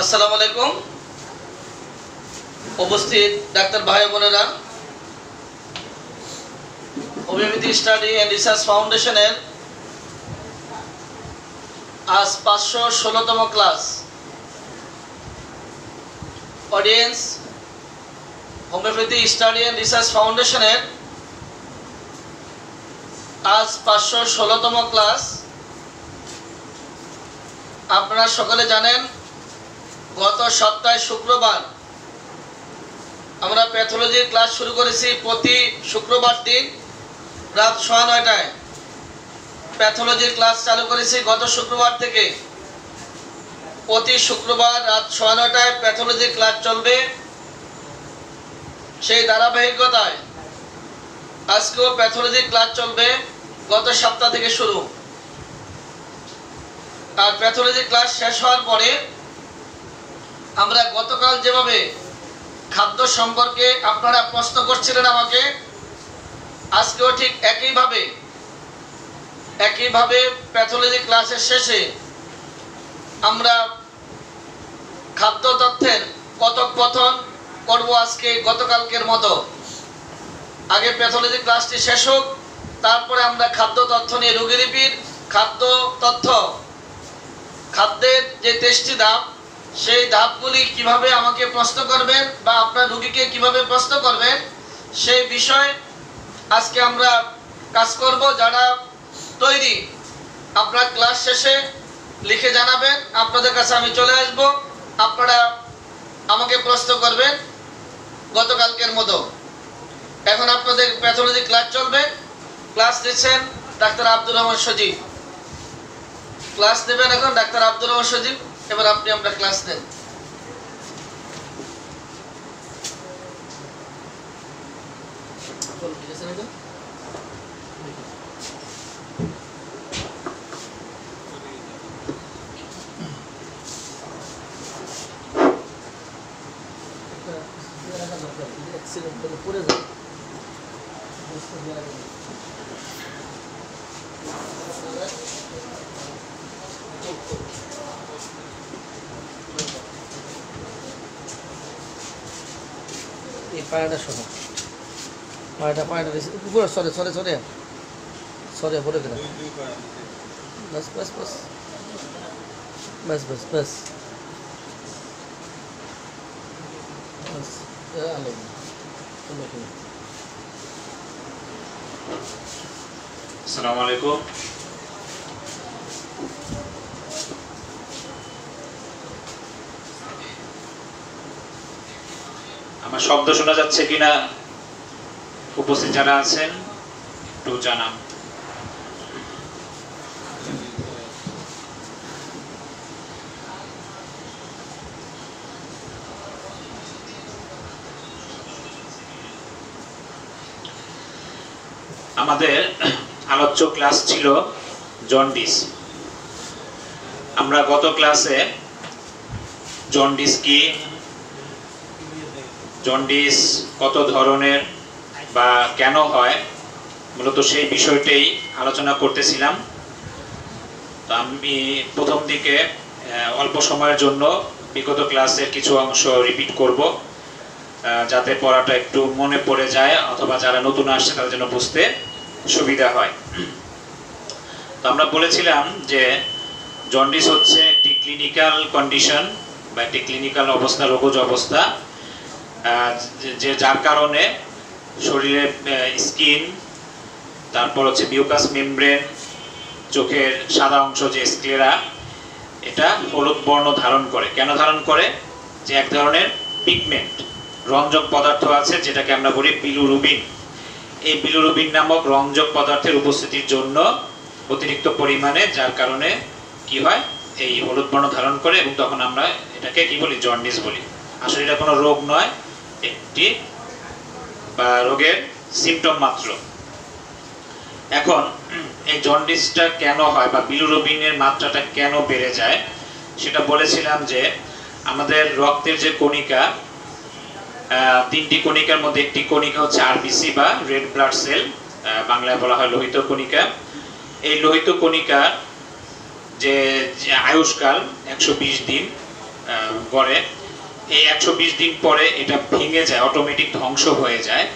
আসসালামু আলাইকুম। উপস্থিত ডাক্তার ভাই বোনেরা, হোমিওপ্যাথি স্টাডি অ্যান্ড রিসার্চ ফাউন্ডেশনের আজ 516তম class. Audience, homeopathy study and research ফাউন্ডেশনের আজ 516তম ক্লাস। আপনারা সকলে জানেন, গত সপ্তাহে শুক্রবার আমরা প্যাথোলজির ক্লাস শুরু করেছি। প্রতি শুক্রবার দিন রাত 9:30টায় প্যাথোলজির ক্লাস চালু করেছি। গত শুক্রবার থেকে প্রতি শুক্রবার রাত 9:30টায় প্যাথোলজির ক্লাস চলবে। সেই ধারাবাহিকতায় আজকেও প্যাথোলজির ক্লাস চলবে। গত সপ্তাহ থেকে শুরু। আর প্যাথোলজির ক্লাস শেষ হওয়ার পরে আমরা গতকাল যেভাবে খাদ্য সম্পর্কে আপনারা প্রশ্ন করছিলেন আমাকে, আজকেও ঠিক একইভাবে প্যাথোলজি ক্লাসের শেষে আমরা খাদ্য তথ্যের কথোপকথন করব আজকে গতকালকের মতো। আগে প্যাথোলজি ক্লাসটি শেষ হোক, তারপরে আমরা খাদ্য তথ্য নিয়ে রোগীলিপির খাদ্য তথ্য, খাদ্যের যে টেস্টি ধাপ, সেই ধাপগুলি কিভাবে আমাকে প্রশ্ন করবেন বা আপনার রোগীকে কিভাবে প্রশ্ন করবেন, সেই বিষয় আজকে আমরা কাজ করব। যারা তৈরি, আপনারা ক্লাস শেষে লিখে জানাবেন, আপনাদের কাছে আমি চলে আসব, আপনারা আমাকে প্রশ্ন করবেন গতকালকের মতো। এখন আপনাদের প্যাথোলজি ক্লাস চলবে। ক্লাস দিচ্ছেন ডাক্তার আব্দুর রহমান সজীব। ক্লাস নেবেন এখন ডাক্তার আব্দুর রহমান সজীব। এবার আপনি আমরা ক্লাস নেন। পড়ে যাবে। পায়রাটা শোনো, পায়রাটা উপরে সরে পড়ে গেল। বাস বাস বাস বাস বাস বাস আসসালামু আলাইকুম। আমার শব্দ শোনা যাচ্ছে কিনা উপস্থিত যারা আছেন একটু জানান। আমাদের আলোচ্য ক্লাস ছিল জন্ডিস। আমরা গত ক্লাসে জন্ডিস কি, জন্ডিস কত ধরনের বা কেন হয়, মূলত সেই বিষয়টাই আলোচনা করতেছিলাম। তো আমি প্রথম দিকে অল্প সময়ের জন্য বিগত ক্লাসের কিছু অংশ রিপিট করব, যাতে পড়াটা একটু মনে পড়ে যায়, অথবা যারা নতুন আসছে তাদের জন্য বুঝতে সুবিধা হয়। তো আমরা বলেছিলাম যে জন্ডিস হচ্ছে একটি ক্লিনিক্যাল কন্ডিশন বা একটি ক্লিনিক্যাল অবস্থা, রোগজ অবস্থা, যে যার কারণে শরীরে স্কিন, তারপর হচ্ছে মিউকাস মেমব্রেন, চোখের সাদা অংশ যে স্ক্লেরা, এটা হলুদ বর্ণ ধারণ করে। কেন ধারণ করে? যে এক ধরনের পিগমেন্ট, রঞ্জক পদার্থ আছে, যেটাকে আমরা বলি বিলিরুবিন। এই বিলিরুবিন নামক রঞ্জক পদার্থের উপস্থিতির জন্য অতিরিক্ত পরিমাণে, যার কারণে কি হয়, এই হলুদ বর্ণ ধারণ করে, এবং তখন আমরা এটাকে কি বলি, জন্ডিস বলি। আসলে এটা কোনো রোগ নয়, একটি বা রোগের সিমটম মাত্র। এখন এই জন্ডিসটা কেন হয় বা বিলিরুবিনের মাত্রাটা কেন বেড়ে যায়, সেটা বলেছিলাম যে আমাদের রক্তের যে কণিকা, তিনটি কণিকার মধ্যে একটি কণিকা হচ্ছে আরবিসি বা রেড ব্লাড সেল, বাংলায় বলা হয় লোহিত কণিকা। এই লোহিত কণিকা যে আয়ুষ্কাল 120 দিন, গড়ে, এই 120 দিন পরে এটা ভেঙে যায়, অটোমেটিক ধ্বংস হয়ে যায়।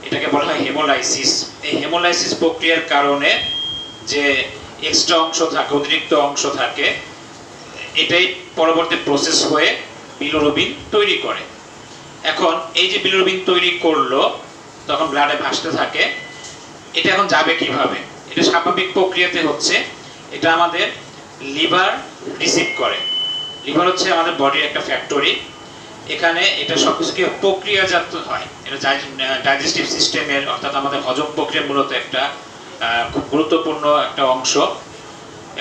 এটাকে বলা হয় হেমোলাইসিস। এই হেমোলাইসিস প্রক্রিয়ার কারণে যে এক্সট্রা অংশ থাকে, অতিরিক্ত অংশ থাকে, এটাই পরবর্তী প্রসেস হয়ে বিলিরুবিন তৈরি করে। এখন এই যে বিলিরুবিন তৈরি করলো, তখন ব্লাডে ভাসতে থাকে। এটা এখন যাবে কিভাবে? এটা স্বাভাবিক প্রক্রিয়াতে হচ্ছে, এটা আমাদের লিভার রিসিভ করে। লিভার হচ্ছে আমাদের বডির একটা ফ্যাক্টরি। এখানে এটা সবকিছুকে প্রক্রিয়াজাত হয়। এটা ডাইজেস্টিভ সিস্টেমের, অর্থাৎ আমাদের হজম প্রক্রিয়া মূলত একটা খুব গুরুত্বপূর্ণ একটা অংশ,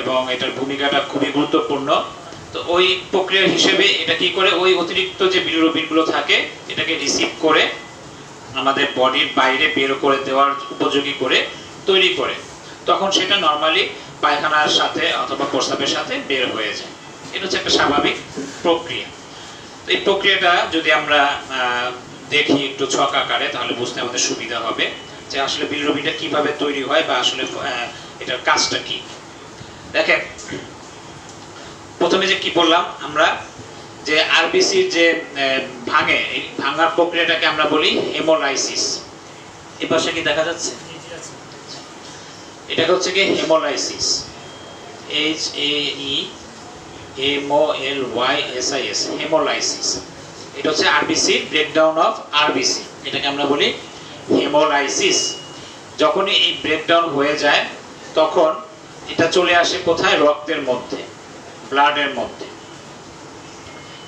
এবং এটার ভূমিকাটা খুবই গুরুত্বপূর্ণ। তো ওই প্রক্রিয়ার হিসেবে এটা কি করে, ওই অতিরিক্ত যে বিলিরুবিনগুলো থাকে এটাকে রিসিভ করে আমাদের বডির বাইরে বের করে দেওয়ার উপযোগী করে তৈরি করে। তখন সেটা নর্মালি পায়খানার সাথে অথবা প্রস্রাবের সাথে বের হয়ে যায়। এটা হচ্ছে একটা স্বাভাবিক প্রক্রিয়া। এই প্রক্রিয়াটা যদি আমরা দেখি একটু ছক আকারে, তাহলে বুঝতে আমাদের সুবিধা হবে যে আসলে বিলিরুবিনটা কিভাবে তৈরি হয় বা আসলে এটার কাজটা কি। দেখেন, প্রথমে যে কি বললাম আমরা, যে আরবিসির যে ভাঙে, এই ভাঙার প্রক্রিয়াটাকে আমরা বলি হেমোলাইসিস। এই পাশে কি দেখা যাচ্ছে? এটা হচ্ছে কি হেমোলাইসিস, HAEMOLYSIS, হেমোলাইসিস। এটা হচ্ছে আরবিসি, ব্রেকডাউন অফ আরবিসি, এটাকে আমরা বলি হেমোলাইসিস। যখনই এই ব্রেকডাউন হয়ে যায় তখন এটা চলে আসে কোথায়? রক্তের মধ্যে, ব্লাডের মধ্যে।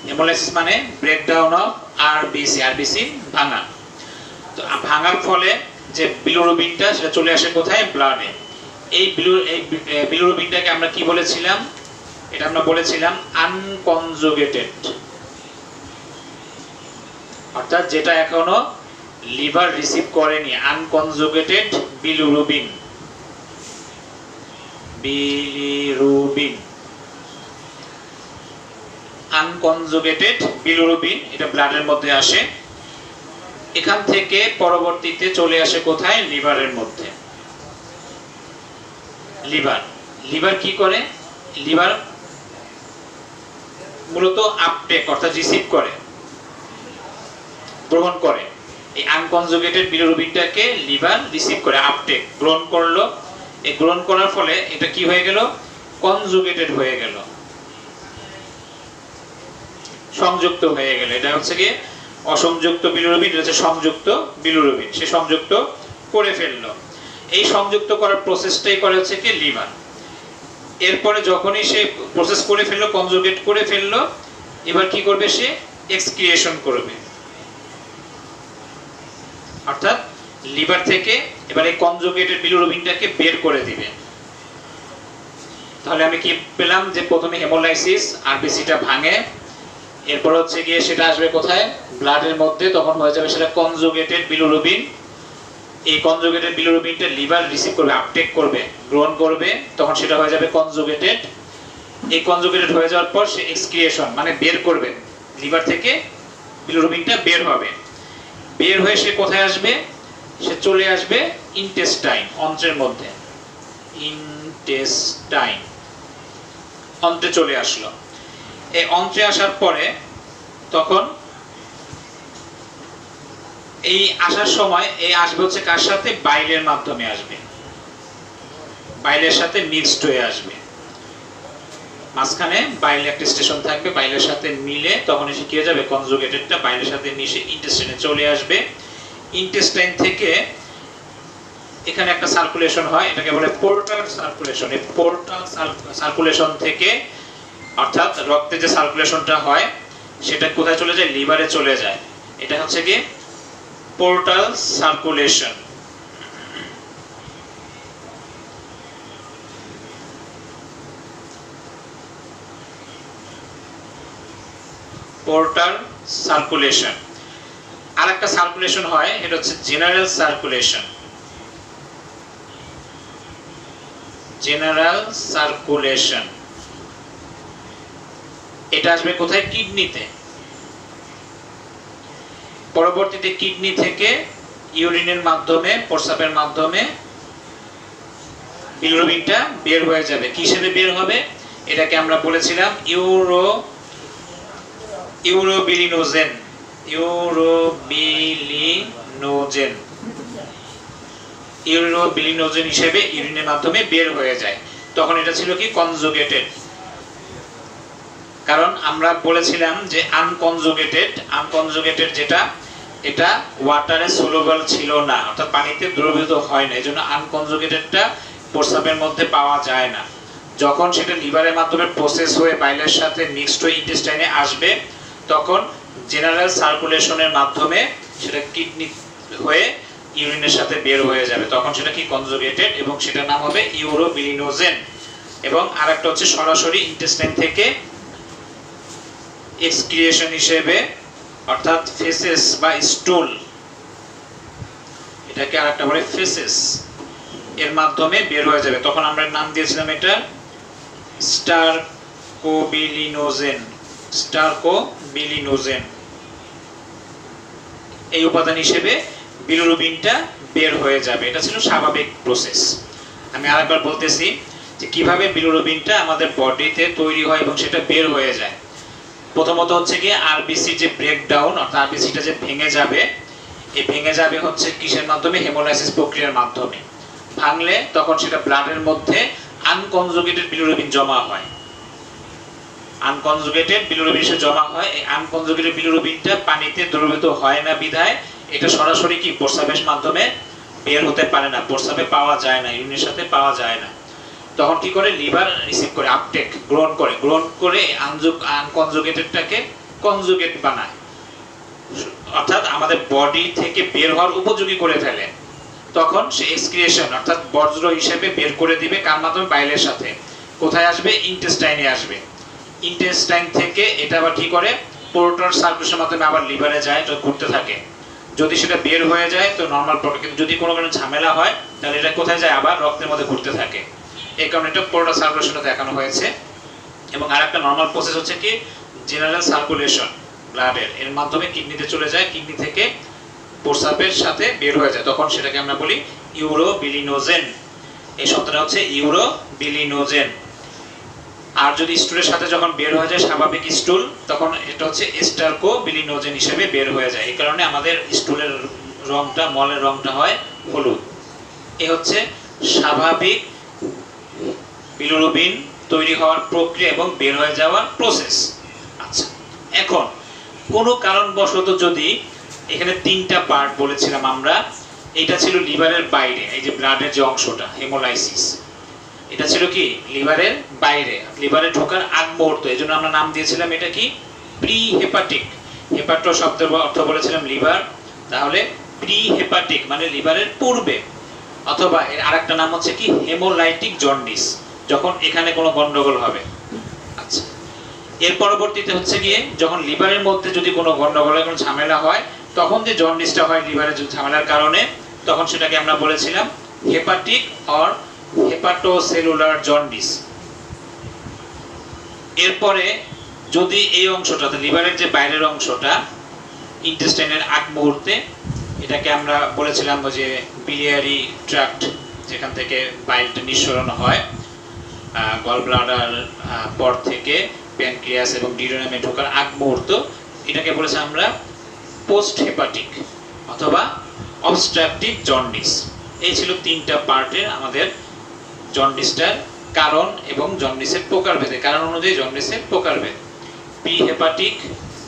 হেমোলাইসিস মানে ব্রেকডাউন অফ আরবিসি, আরবিসি ভাঙা। তো ভাঙার ফলে যে বিলিরুবিনটা সেটা চলে আসে কোথায়? ব্লাডে। এই বিলিরুবিনটাকে আমরা কি বলেছিলাম? এটা আমরা বলেছিলাম আনকনজুগেটেড, অর্থাৎ যেটা এখনো লিভার রিসিভ করেনি, unconjugated bilirubin. Bilirubin, unconjugated bilirubin, এটা ব্লাডের মধ্যে আসে। এখান থেকে পরবর্তীতে চলে আসে কোথায়? লিভারের মধ্যে। লিভার কি করে? লিভার মূলত আপটেক, অর্থাৎ রিসিভ করে, গ্রহণ করে। এই আনকনজুগেটেড বিলিরুবিনটাকে লিভার রিসিভ করে, আপটেক, গ্রহণ করলো। এই গ্রহণ করার ফলে এটা কি হয়ে গেল? কনজুগেটেড হয়ে গেল, সংযুক্ত হয়ে গেল। এটা হচ্ছে কি অসংযুক্ত বিলিরুবিন, এটা হচ্ছে সংযুক্ত বিলিরুবিন। সে সংযুক্ত করে ফেললো। এই সংযুক্ত করার প্রসেসটাই করে হচ্ছে কি লিভার। এরপরে যখনই সে প্রসেস করে ফেললো, কনজুগেট করে ফেললো, এবার কি করবে? সে এক্সক্রিয়েশন করবে, অর্থাৎ লিভার থেকে এবার এই কনজুগেটেড বিলিরুবিনটাকে বের করে দিবে। তাহলে আমি কি পেলাম? যে প্রথমে হেমোলাইসিস, আরবিসিটা ভাঙে, এরপর হচ্ছে গিয়ে সেটা আসবে কোথায়? ব্লাডের মধ্যে। তখন হয়ে যাবে সেটা কনজুগেটেড বিলিরুবিন। এই কনজুগেটেড বিলিরুবিনটা লিভার রিসিভ করবে, আপটেক করবে, গ্রহণ করবে, তখন সেটা হয়ে যাবে কনজুগেটেড। এই কনজুগেটেড হয়ে যাওয়ার পর সে এক্সক্রিয়েশন মানে বের করবে, লিভার থেকে বিলিরুবিনটা বের হবে। বের হয়ে সে কোথায় আসবে? সে চলে আসবে ইন্টেস্টাইন, অন্ত্রের মধ্যে। ইন্টেস্টাইন, অন্ত্রে চলে আসলো। এই অন্ত্রে আসার পরে তখন এই আসার সময় এই আসবে হচ্ছে কার সাথে? বাইলের মাধ্যমে আসবে, বাইলের সাথে মিক্সড হয়ে আসবে। মাঝখানে বাইল একটা স্টেশন থাকবে, বাইলের সাথে মিলে তখন এসে কি হয়ে যাবে? কনজুগেটেডটা বাইলের সাথে মিশে ইন্টেস্টাইনে চলে আসবে। ইন্টেস্টাইন থেকে এখানে একটা সার্কুলেশন হয়, এটাকে বলে পোর্টাল সার্কুলেশন। এই পোর্টাল সার্কুলেশন থেকে, অর্থাৎ রক্তে যে সার্কুলেশনটা হয় সেটা কোথায় চলে যায়? লিভারে চলে যায়। এটা হচ্ছে কি পোর্টাল সার্কুলেশন। Portal circulation. আর একটা সার্কুলেশন হয়, এটা হচ্ছে জেনারেল সার্কুলেশন। জেনারেল সার্কুলেশন এটা আসবে কোথায়? কিডনিতে। পরবর্তীতে কিডনি থেকে ইউরিনের মাধ্যমে, প্রস্রাবের মাধ্যমে বিলিরুবিনটা বের হয়ে যাবে। কি হিসেবে বের হবে? এটাকে আমরা বলেছিলাম ইউরোবিলিনোজেন, ইউরোবিলিনোজেন, ইউরোবিলিনোজেন হিসেবে ইউরিনের মাধ্যমে বের হয়ে যায়। তখন এটা ছিল কি কনজুগেটেড। কারণ আমরা বলেছিলাম যে আনকনজুগেটেড যেটা, এটা ওয়াটারে সলুবল ছিল না, অর্থাৎ পানিতে দ্রবীভূত হয় না, এজন্য আনকনজুগেটেডটা প্রস্রাবের মধ্যে পাওয়া যায় না। যখন সেটা লিভারের মাধ্যমে প্রসেস হয়ে বাইলের সাথে মিক্সড হয়ে ইন্টেস্টাইনে আসবে, তখন জেনারেল সার্কুলেশনের মাধ্যমে সেটা কিডনি হয়ে ইউরিনের সাথে বের হয়ে যাবে, তখন সেটা কি কনজুগেটেড, এবং সেটার নাম হবে ইউরোবিলিনোজেন। এবং আরেকটা হচ্ছে সরাসরি ইন্টেস্টাইন থেকে এক্সক্রিয়েশন হিসেবে, অর্থাৎ ফেসেস বা স্টুল, এটাকে আরেকটা বলে ফেসেস, এর মাধ্যমে বের হয়ে যাবে। তখন আমরা নাম দিয়েছিলাম এটা স্টারকোবিলিনোজেন, স্টারকোবিলিনোজেন। এই উপাদান হিসেবে বিলিরুবিনটা বের হয়ে যাবে। এটা ছিল স্বাভাবিক প্রসেস। আমি আরেকবার বলতেছি যে কিভাবে বিলিরুবিনটা আমাদের বডিতে তৈরি হয় এবং সেটা বের হয়ে যায়। প্রথমত হচ্ছে কি আরবিসি যে ব্রেকডাউন, অর্থাৎ আরবিসিটা যে ভেঙে যাবে, এই ভেঙে যাবে হচ্ছে কিসের মাধ্যমে? হেমোলাইসিস প্রক্রিয়ার মাধ্যমে। ভাঙলে তখন সেটা ব্লাডের মধ্যে আনকনজুগেটেড বিলিরুবিন জমা হয়, আনকনজুগেটেড বিলিরুবিন জমা হয়। এই আনকনজুগেটেড বিলিরুবিনটা পানিতে দ্রবীভূত হয় না বিধায় এটা সরাসরি কি প্রস্রাবের মাধ্যমে বের হতে পারে না, প্রস্রাবে পাওয়া যায় না, ইউরিনের সাথে পাওয়া যায় না। তখন কি করে? লিভার রিসিভ করে, আপটেক, গ্রহণ করে আনকনজুগেটেডটাকে কনজুগেট বানায়, অর্থাৎ আমাদের বডি থেকে বের হওয়ার উপযোগী করে ফেলে। তখন সে এক্সক্রিয়েশন, অর্থাৎ বর্জ্য হিসেবে বের করে দিবে। কার মাধ্যমে? বাইলের সাথে। কোথায় আসবে? ইন্টেস্টাইনে আসবে। ইন্টেস্টাইন থেকে এটা আবার কি করে? পোর্টাল সার্কুলেশনের মাধ্যমে আবার লিভারে যায়, তো ঘুরতে থাকে। যদি সেটা বের হয়ে যায় তো নর্মাল প্রোডাক্ট, কিন্তু যদি কোনো কারণে ঝামেলা হয় তাহলে এটা কোথায় যায়? আবার রক্তের মধ্যে ঘুরতে থাকে। এই কারণে এটা পোর্টাল সার্কুলেশনে দেখানো হয়েছে। এবং আরেকটা নর্মাল প্রসেস হচ্ছে কি জেনারেল সার্কুলেশন ব্লাডের, এর মাধ্যমে কিডনিতে চলে যায়, কিডনি থেকে প্রস্রাবের সাথে বের হয়ে যায়, তখন সেটাকে আমরা বলি ইউরোবিলিনোজেন। এই শব্দটা হচ্ছে ইউরোবিলিনোজেন। আর যদি স্টুলের সাথে যখন বের হয়ে যায় স্বাভাবিক স্টুল, তখন এটা হচ্ছে স্টারকোবিলিনোজেন হিসেবে বের হয়ে যায়। এই কারণে আমাদের স্টুলের রংটা, মলের রংটা হয় হলুদ। এ হচ্ছে স্বাভাবিক বিলিরুবিন তৈরি হওয়ার প্রক্রিয়া এবং বের হয়ে যাওয়ার প্রসেস। আচ্ছা, এখন কোনো কারণবশত যদি এখানে তিনটা পার্ট বলেছিলাম আমরা, এটা ছিল লিভারের বাইরে, এই যে ব্লাডের যে অংশটা হেমোলাইসিস, এটা ছিল কি লিভারের বাইরে, লিভারে ঢোকার আগ মুহূর্ত। এই জন্য আমরা নাম দিয়েছিলাম এটা কি প্রি হেপাটিক। হেপাটো শব্দের অর্থ বলেছিলাম লিভার, তাহলে প্রি হেপাটিক মানে লিভারের পূর্বে। অথবা এর আরেকটা নাম হচ্ছে কি হেমোলাইটিক জন্ডিস, যখন এখানে কোনো গন্ডগোল হবে। আচ্ছা, এর পরবর্তীতে হচ্ছে গিয়ে যখন লিভারের মধ্যে যদি কোনো গন্ডগোল, কোনো ঝামেলা হয়, তখন যে জন্ডিসটা হয় লিভারের ঝামেলার কারণে, তখন সেটাকে আমরা বলেছিলাম হেপাটিক অর হেপাটোসেলুলার জন্ডিস। এরপরে যদি এই অংশটা, লিভারের যে বাইরের অংশটা ইন্টেস্টাইনের আগ মুহূর্তে, এটাকে আমরা বলেছিলাম যে বিলিয়ারি ট্র্যাক্ট, যেখান থেকে বাইলটা নিঃসরণ হয় গল ব্লাডার পর থেকে প্যানক্রিয়াস এবং ডিউওডেনামে ঢোকার আগ মুহূর্ত, এটাকে বলেছি আমরা পোস্ট হেপাটিক অথবা অবস্ট্রাকটিভ জন্ডিস। এই ছিল তিনটা পার্টের আমাদের জন্ডিসটার কারণ এবং জন্ডিসের প্রকারভেদে, কারণ অনুযায়ী জন্ডিসের প্রকারভেদ। প্রি হেপাটিক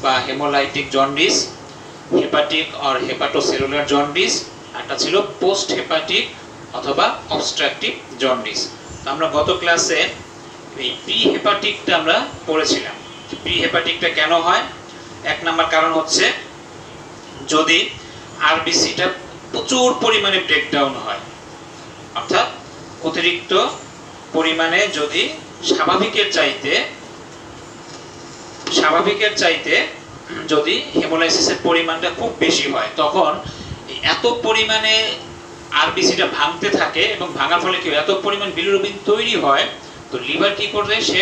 বা haemolytic jaundice, hepatic or hepatocellular jaundice, একটা ছিল পোস্ট হেপাটিক অথবা অবস্ট্রাকটিভ জন্ডিস। তো আমরা গত ক্লাসে এই প্রি হেপাটিকটা আমরা পড়েছিলাম। প্রি হেপাটিকটা কেন হয়? এক নাম্বার কারণ হচ্ছে যদি আরবিসিটা প্রচুর পরিমাণে ব্রেকডাউন হয়, অর্থাৎ অতিরিক্ত পরিমাণে যদি স্বাভাবিকের চাইতে যদি হেমোলাইসিসের পরিমাণটা খুব বেশি হয়, তখন এত পরিমাণে আরবিসিটা ভাঙতে থাকে এবং ভাঙার ফলে কি এত পরিমাণ বিলিরুবিন তৈরি হয়, তো লিভার কি করবে? সে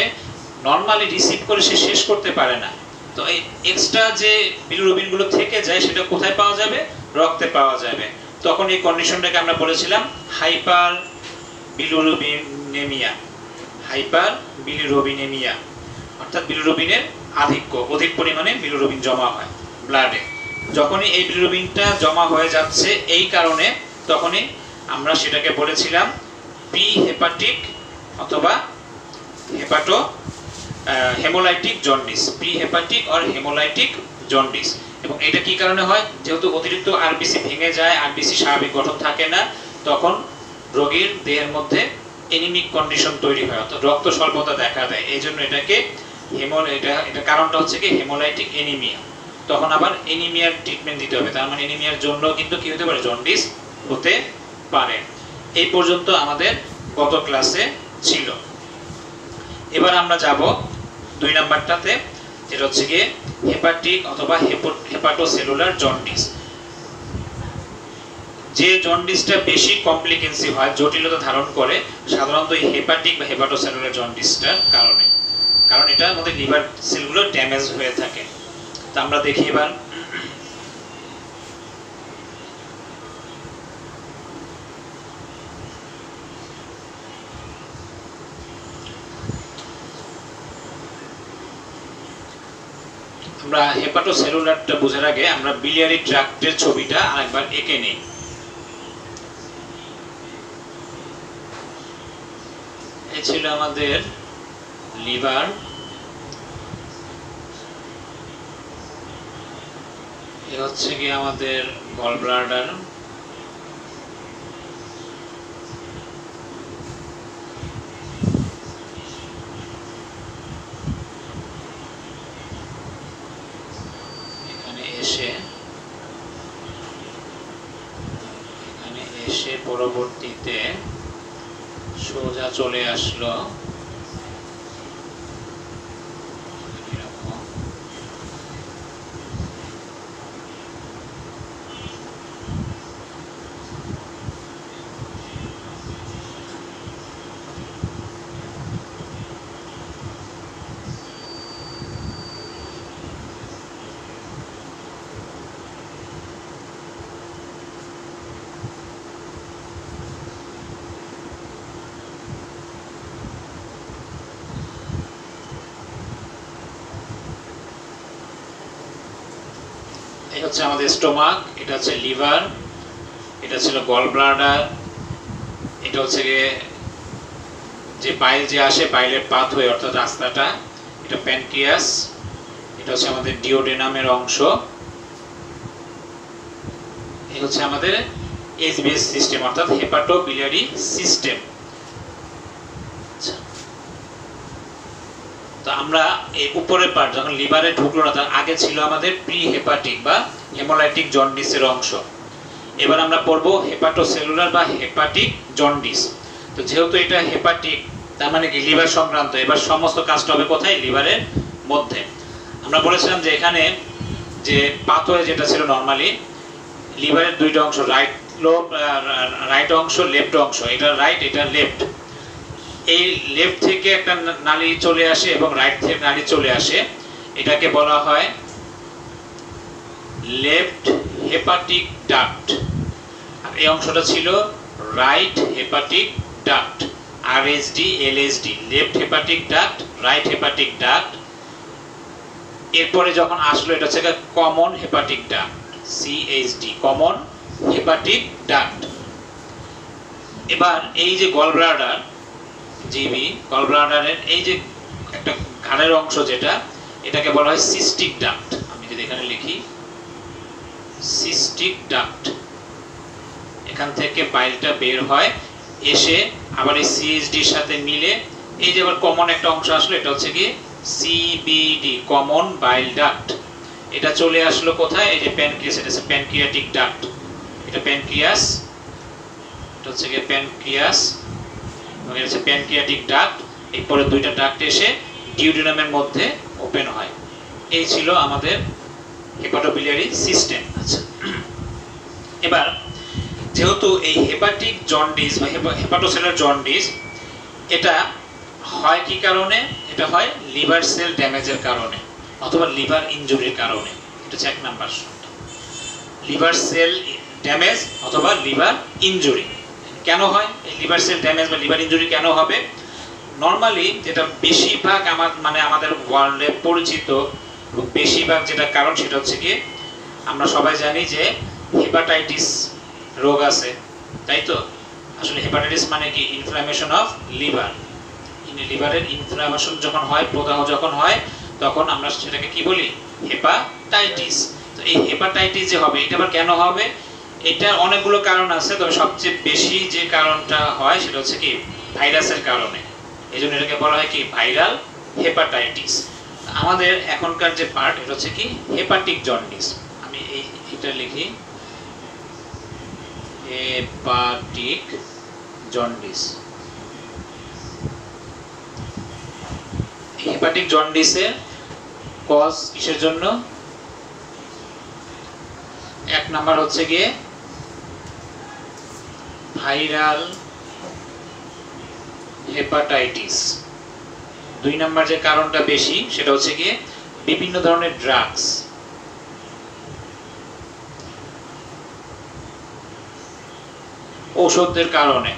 নরমালি রিসিভ করে সে শেষ করতে পারে না। তো এই এক্সট্রা যে বিলিরুবিনগুলো থেকে যায় সেটা কোথায় পাওয়া যাবে? রক্তে পাওয়া যাবে। তখন এই কন্ডিশনটাকে আমরা বলেছিলাম হাইপার বিলিরুবিনেমিয়া, হাইপার বিলিরুবিনেমিয়া। অর্থাৎ বিলিরুবিনের অধিক পরিমাণে বিলিরুবিন জমা হয় ব্লাডে। যখনই এই বিলিরুবিনটা জমা হয়ে যাচ্ছে এই কারণে, তখনই আমরা সেটাকে বলেছিলাম প্রি হেপাটিক অথবা haemolytic jaundice, pre hepatic or haemolytic jaundice. এবং এটা কি কারণে হয়? যেহেতু অতিরিক্ত আরবিসি ভেঙে যায়, আরবিসি স্বাভাবিক গঠন থাকে না, তখন রোগীর দেহের মধ্যে এনিমিক কন্ডিশন তৈরি হয়, অর্থাৎ রক্ত স্বল্পতা দেখা দেয়। এই জন্য এটাকে এটা কারণটা হচ্ছে কি হেমোলাইটিক এনিমিয়া। তখন আবার এনিমিয়ার ট্রিটমেন্ট দিতে হবে। তার মানে এনিমিয়ার জন্য কিন্তু কি হতে পারে? জন্ডিস হতে পারে। এই পর্যন্ত আমাদের গত ক্লাসে ছিল। এবার আমরা যাব 2 নাম্বারটাতে, যেটা হচ্ছে গিয়ে হেপাটিক অথবা হেপাটোসেলুলার জন্ডিস। যে জন্ডিসটা বেশি কমপ্লিকেন্সি হয়, জটিলতা ধারণ করে, সাধারণত এই হেপাটিক বা হেপাটোসেলুলার জন্ডিসটার কারণে, কারণ এটার মধ্যে লিভার সেলগুলো ড্যামেজ হয়ে থাকে। তা আমরা দেখি এবার আমরা হেপাটোসেলুলারটা বোঝার আগে আমরা বিলিয়ারি ট্র্যাক্টের ছবিটা আরেকবার এঁকে নিই। এই ছিল আমাদের লিভার, এ হচ্ছে কি আমাদের গল ব্লাডার, এখানে এসে পরবর্তীতে সোজা চলে আসলো এটা হচ্ছে আমাদের স্টোমাক, এটা হচ্ছে লিভার, এটা ছিল গল ব্লাডার, এটা হচ্ছে যে বাইল যে আসে, বাইলের পাথওয়ে অর্থাৎ রাস্তাটা, এটা প্যানক্রিয়াস, এটা হচ্ছে আমাদের ডিওডেনামের অংশ, এই হচ্ছে আমাদের এইচবিএস সিস্টেম অর্থাৎ হেপাটোবিলিয়ারি সিস্টেম। তো আমরা এই উপরের পার্ট যখন লিভারে ঢুকলো না, তার আগে ছিল আমাদের প্রি হেপাটিক বা হেমোলাইটিক জন্ডিসের অংশ। এবার আমরা পড়বো হেপাটোসেলুলার বা হেপাটিক জন্ডিস। তো যেহেতু এটা হেপাটিক, তার মানে কি লিভার সংক্রান্ত, এবার সমস্ত কাজটা হবে কোথায়? লিভারের মধ্যে। আমরা বলেছিলাম যে এখানে যে পাথওয়ে যেটা ছিল নরমালি লিভারের দুইটা অংশ, রাইট অংশ, লেফট অংশ, এটা রাইট, এটা লেফট। এই লেফট থেকে একটা নালী চলে আসে এবং রাইট থেকে নালী চলে আসে, এটাকে বলা হয় লেফট হেপাটিক ডাক্ট। আর এই অংশটা ছিল right hepatic duct, RSD LSD, left hepatic duct, right hepatic duct. এরপরে যখন আসলো এটা হচ্ছে common hepatic duct, CHD, common hepatic duct. এবার এই যে গল ব্লাডার জিবি, গল ব্লাডারের এই যে একটা ঘাড়ের অংশ যেটা, এটাকে বলা হয় সিস্টিক ডাক্ট। আমি যদি এখানে লিখি সিস্টিক ডাক্ট, এখান থেকে বাইলটা বের হয়, এসে আবার এই সিএইচডির সাথে মিলে এই যে আবার কমন একটা অংশ আসলো, এটা হচ্ছে কি সিবিডি, কমন বাইল ডাক্ট। এটা চলে আসলো কোথায়? এই যে প্যানক্রিয়াস, এটা হচ্ছে প্যানক্রিয়াটিক ডাক্ট, এটা প্যানক্রিয়াস, এটা হচ্ছে কি প্যানক্রিয়াস, এবং এটা হচ্ছে প্যানক্রিয়াটিক ডাক্ট। এরপরে দুইটা ডাক্ট এসে ডিউডিনামের মধ্যে ওপেন হয়। এই ছিল আমাদের হেপাটোবিলিয়ারি সিস্টেম। আচ্ছা, এবার যেহেতু এই হেপাটিক জন্ডিস বা হেপাটোসেলুলার জন্ডিস, এটা হয় কি কারণে? এটা হয় লিভার সেল ড্যামেজের কারণে অথবা লিভার ইনজুরির কারণে। এটা হচ্ছে 1 নাম্বার, লিভার সেল ড্যামেজ অথবা লিভার ইনজুরি। কেন হয় লিভার সেল ড্যামেজ বা লিভার ইনজুরি? কেন হবে? নরমালি যেটা বেশিরভাগ আমাদের ওয়ার্ল্ডে পরিচিত বেশিরভাগ যেটা কারণ সেটা হচ্ছে কি আমরা সবাই জানি যে হেপাটাইটিস রোগ আছে, তাই তো? আসলে হেপাটাইটিস মানে কি ইনফ্লামেশন অফ লিভার। লিভারের ইনফ্লামেশন যখন হয়, প্রদাহ যখন হয়, তখন আমরা সেটাকে কি বলি? হেপাটাইটিস। তো এই হেপাটাইটিস যে হবে, এটা আবার কেন হবে? এটা অনেকগুলো কারণ আছে, তবে সবচেয়ে বেশি যে কারণটা হয় সেটা হচ্ছে কি ভাইরাসের কারণে। এই জন্য এটাকে বলা হয় কি ভাইরাল হেপাটাইটিস। আমাদের এখনকার যে পার্ট এটা হচ্ছে কি হেপাটিক জন্ডিস। আমি এটা লিখি হেপাটিক জন্ডিস। হেপাটিক জন্ডিসের কজ কিসের জন্য? এক নাম্বার হচ্ছে গিয়ে ভাইরাল হেপাটাইটিস। দুই নাম্বার যে কারণটা বেশি সেটা হচ্ছে গিয়ে বিভিন্ন ধরনের ড্রাগস। ঔষধের কারণে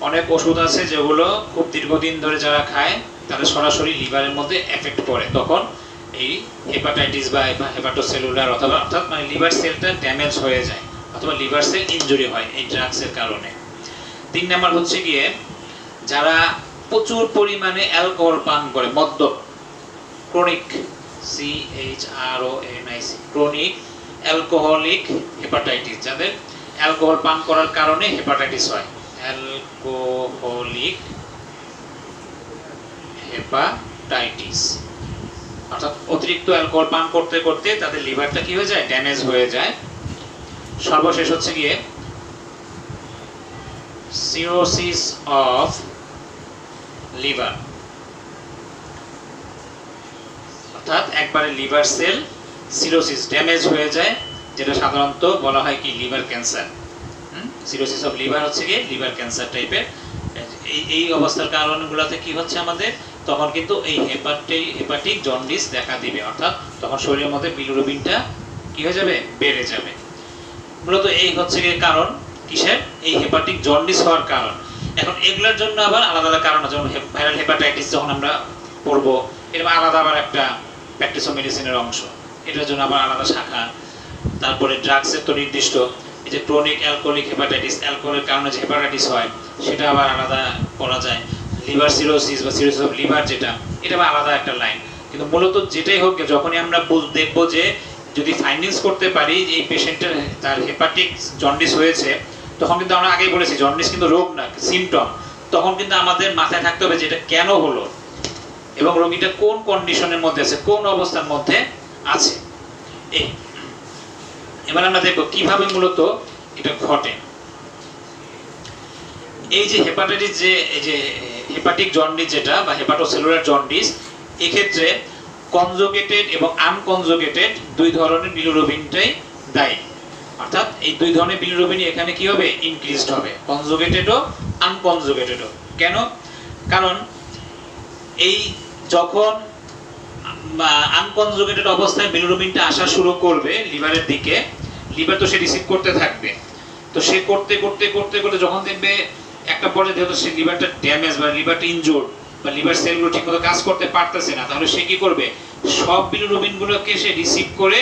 অনেক ওষুধ আছে যেগুলো খুব দীর্ঘদিন ধরে যারা খায় তাদের সরাসরি লিভারের মধ্যে এফেক্ট করে, তখন এই হেপাটাইটিস বা হেপাটোসেলুলার অর্থাৎ মানে লিভার সেলটা ড্যামেজ হয়ে যায় অথবা লিভার সেল ইনজুরি হয় এই ড্রাগসের কারণে। তিন নাম্বার হচ্ছে গিয়ে যারা প্রচুর পরিমাণে অ্যালকোহল পান করে, মদ্যপ, chronic CHRONIC chronic alcoholic hepatitis, যাদের অ্যালকোহল পান করার কারণে হেপাটাইটিস হয়। অ্যালকোহলিক হেপাটাইটিস অর্থাৎ অতিরিক্ত অ্যালকোহল পান করতে করতে তাদের লিভারটা কি হয়ে যায়? ড্যামেজ হয়ে যায়। সর্বশেষ হচ্ছে গিয়ে সিরোসিস অফ লিভার, অর্থাৎ একবারে লিভার সেল সিরোসিস ড্যামেজ হয়ে যায়, যেটা সাধারণত বলা হয় কি liver cancer. Cirrhosis of liver হচ্ছে গিয়ে লিভার ক্যান্সার টাইপের। এই অবস্থার কারণগুলোতে কি হচ্ছে আমাদের? তখন কিন্তু এই হেপাটিক জন্ডিস দেখা দিবে, অর্থাৎ তখন শরীরের মধ্যে বিলিরুবিনটা কি হয়ে যাবে? বেড়ে যাবে। মূলত এই হচ্ছে গিয়ে কারণ কিসের? এই হেপাটিক জন্ডিস হওয়ার কারণ। এখন এগুলোর জন্য আবার আলাদা আলাদা কারণ আছে, যেমন ভাইরাল হেপাটাইটিস যখন আমরা পড়বো এরকম আলাদা আবার একটা প্র্যাকটিস অফ মেডিসিনের অংশ, এটার জন্য আবার আলাদা শাখা। তারপরে ড্রাগসের তো নির্দিষ্ট, এই যে ক্রনিক অ্যালকোহলিক হেপাটাইটিস, অ্যালকোহলের কারণে যে হেপাটাইটিস হয় সেটা আবার আলাদা করা যায়। লিভার সিরোসিস বা সিরোসিস অফ লিভার যেটা, এটা আবার আলাদা একটা লাইন। কিন্তু মূলত যেটাই হোক, যখনই আমরা দেখবো যে যদি ফাইন্ডিংস করতে পারি এই পেশেন্টের তার হেপাটিক জন্ডিস হয়েছে, তখন কিন্তু আমরা আগেই বলেছি জন্ডিস কিন্তু রোগ না, সিমটম। তখন কিন্তু আমাদের মাথায় থাকতে হবে যে এটা কেন হলো এবং রোগীটা কোন কন্ডিশনের মধ্যে আছে, কোন অবস্থার মধ্যে আছে। এবার আমরা দেখব কিভাবে মূলত এটা ঘটে। এই যে হেপাটাইটিস, এই যে হেপাটিক জন্ডিস যেটা বা হেপাটোসেলুলার জন্ডিস, এক্ষেত্রে কনজুগেটেড এবং আনকনজুগেটেড দুই ধরনের বিলিরুবিনটাই দায়ী। অর্থাৎ এই দুই ধরনের বিলিরুবিন এখানে কি হবে? ইনক্রিজড হবে, কনজুগেটেডও আনকনজুগেটেডও। কেন? কারণ এই যখন আনকনজুগেটেড অবস্থায় বিলিরুবিনটা আসা শুরু করবে লিভারের দিকে, লিভার তো সে রিসিভ করতে থাকবে। তো সে করতে করতে করতে করতে যখন দেখবে একটা পর্যায়ে যেহেতু সে লিভারটা ড্যামেজ বা লিভারটা ইনজুর্ড বা লিভার সেলগুলো ঠিকমতো কাজ করতে পারতেছে না, তাহলে সে কি করবে? সব বিলিরুবিনগুলোকে সে রিসিভ করে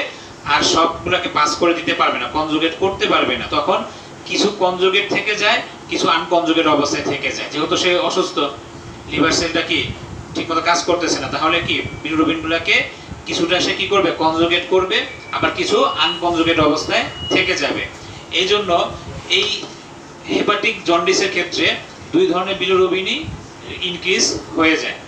আর সবগুলোকে পাস করে দিতে পারবে না, কনজুগেট করতে পারবে না। তখন কিছু কনজুগেট থেকে যায়, কিছু আনকনজুগেট অবস্থায় থেকে যায়। যেহেতু সে অসুস্থ, লিভার সেলটা কি ঠিকমতো কাজ করতেছে না, তাহলে কি বিলিরুবিনগুলোকে কিছুটা সে কি করবে? কনজুগেট করবে, আবার কিছু আনকনজুগেট অবস্থায় থেকে যাবে। এই জন্য এই হেপাটিক জন্ডিসের ক্ষেত্রে দুই ধরনের বিলিরুবিনই ইনক্রিজ হয়ে যায়।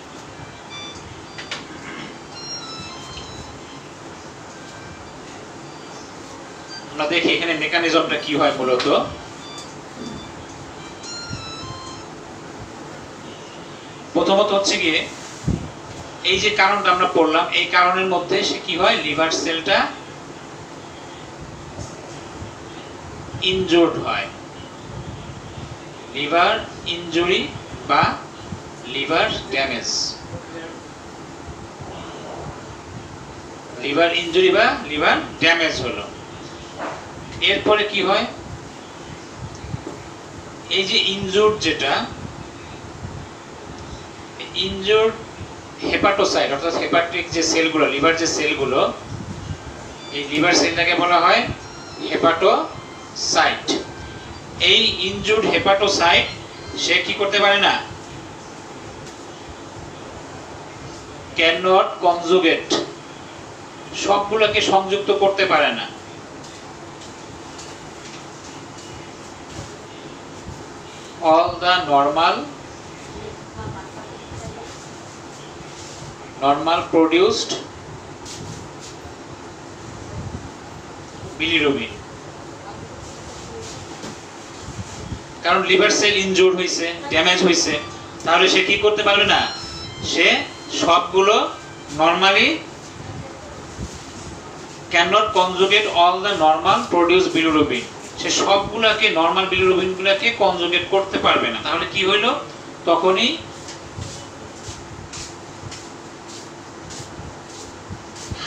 আমরা দেখি এখানে মেকানিজমটা কি হয়। মূলত প্রথমত হচ্ছে গিয়ে এই যে কারণটা আমরা পড়লাম, এই কারণের মধ্যে সে কি হয়? লিভার সেলটা ইনজুর্ড হয়। লিভার ইনজুরি বা লিভার ড্যামেজ, লিভার ইনজুরি বা লিভার ড্যামেজ হলো। এরপরে কি হয়? এই যে ইনজুর্ড যেটা, ইনজুর্ড হেপাটোসাইট অর্থাৎ হেপাটিক যে সেলগুলো, লিভার যে সেলগুলো, এই লিভার সেলটাকে বলা হয় হেপাটোসাইট। এই ইনজুর্ড হেপাটোসাইট সে কি করতে পারে না, ক্যান নট কনজুগেট, সবগুলোকে সংযুক্ত করতে পারে না। all the normal produced bilirubin, কারণ লিভার সেল ইনজুর্ড হয়েছে, ড্যামেজ হয়েছে, তাহলে সে কি করতে পারবে না, সে সবগুলো normally cannot conjugate all the normal produced bilirubin, সে সবগুলোকে নরমাল বিলিরুবিন গুলোকে কনজুগেট করতে পারবে না। তাহলে কি হইলো, তখনই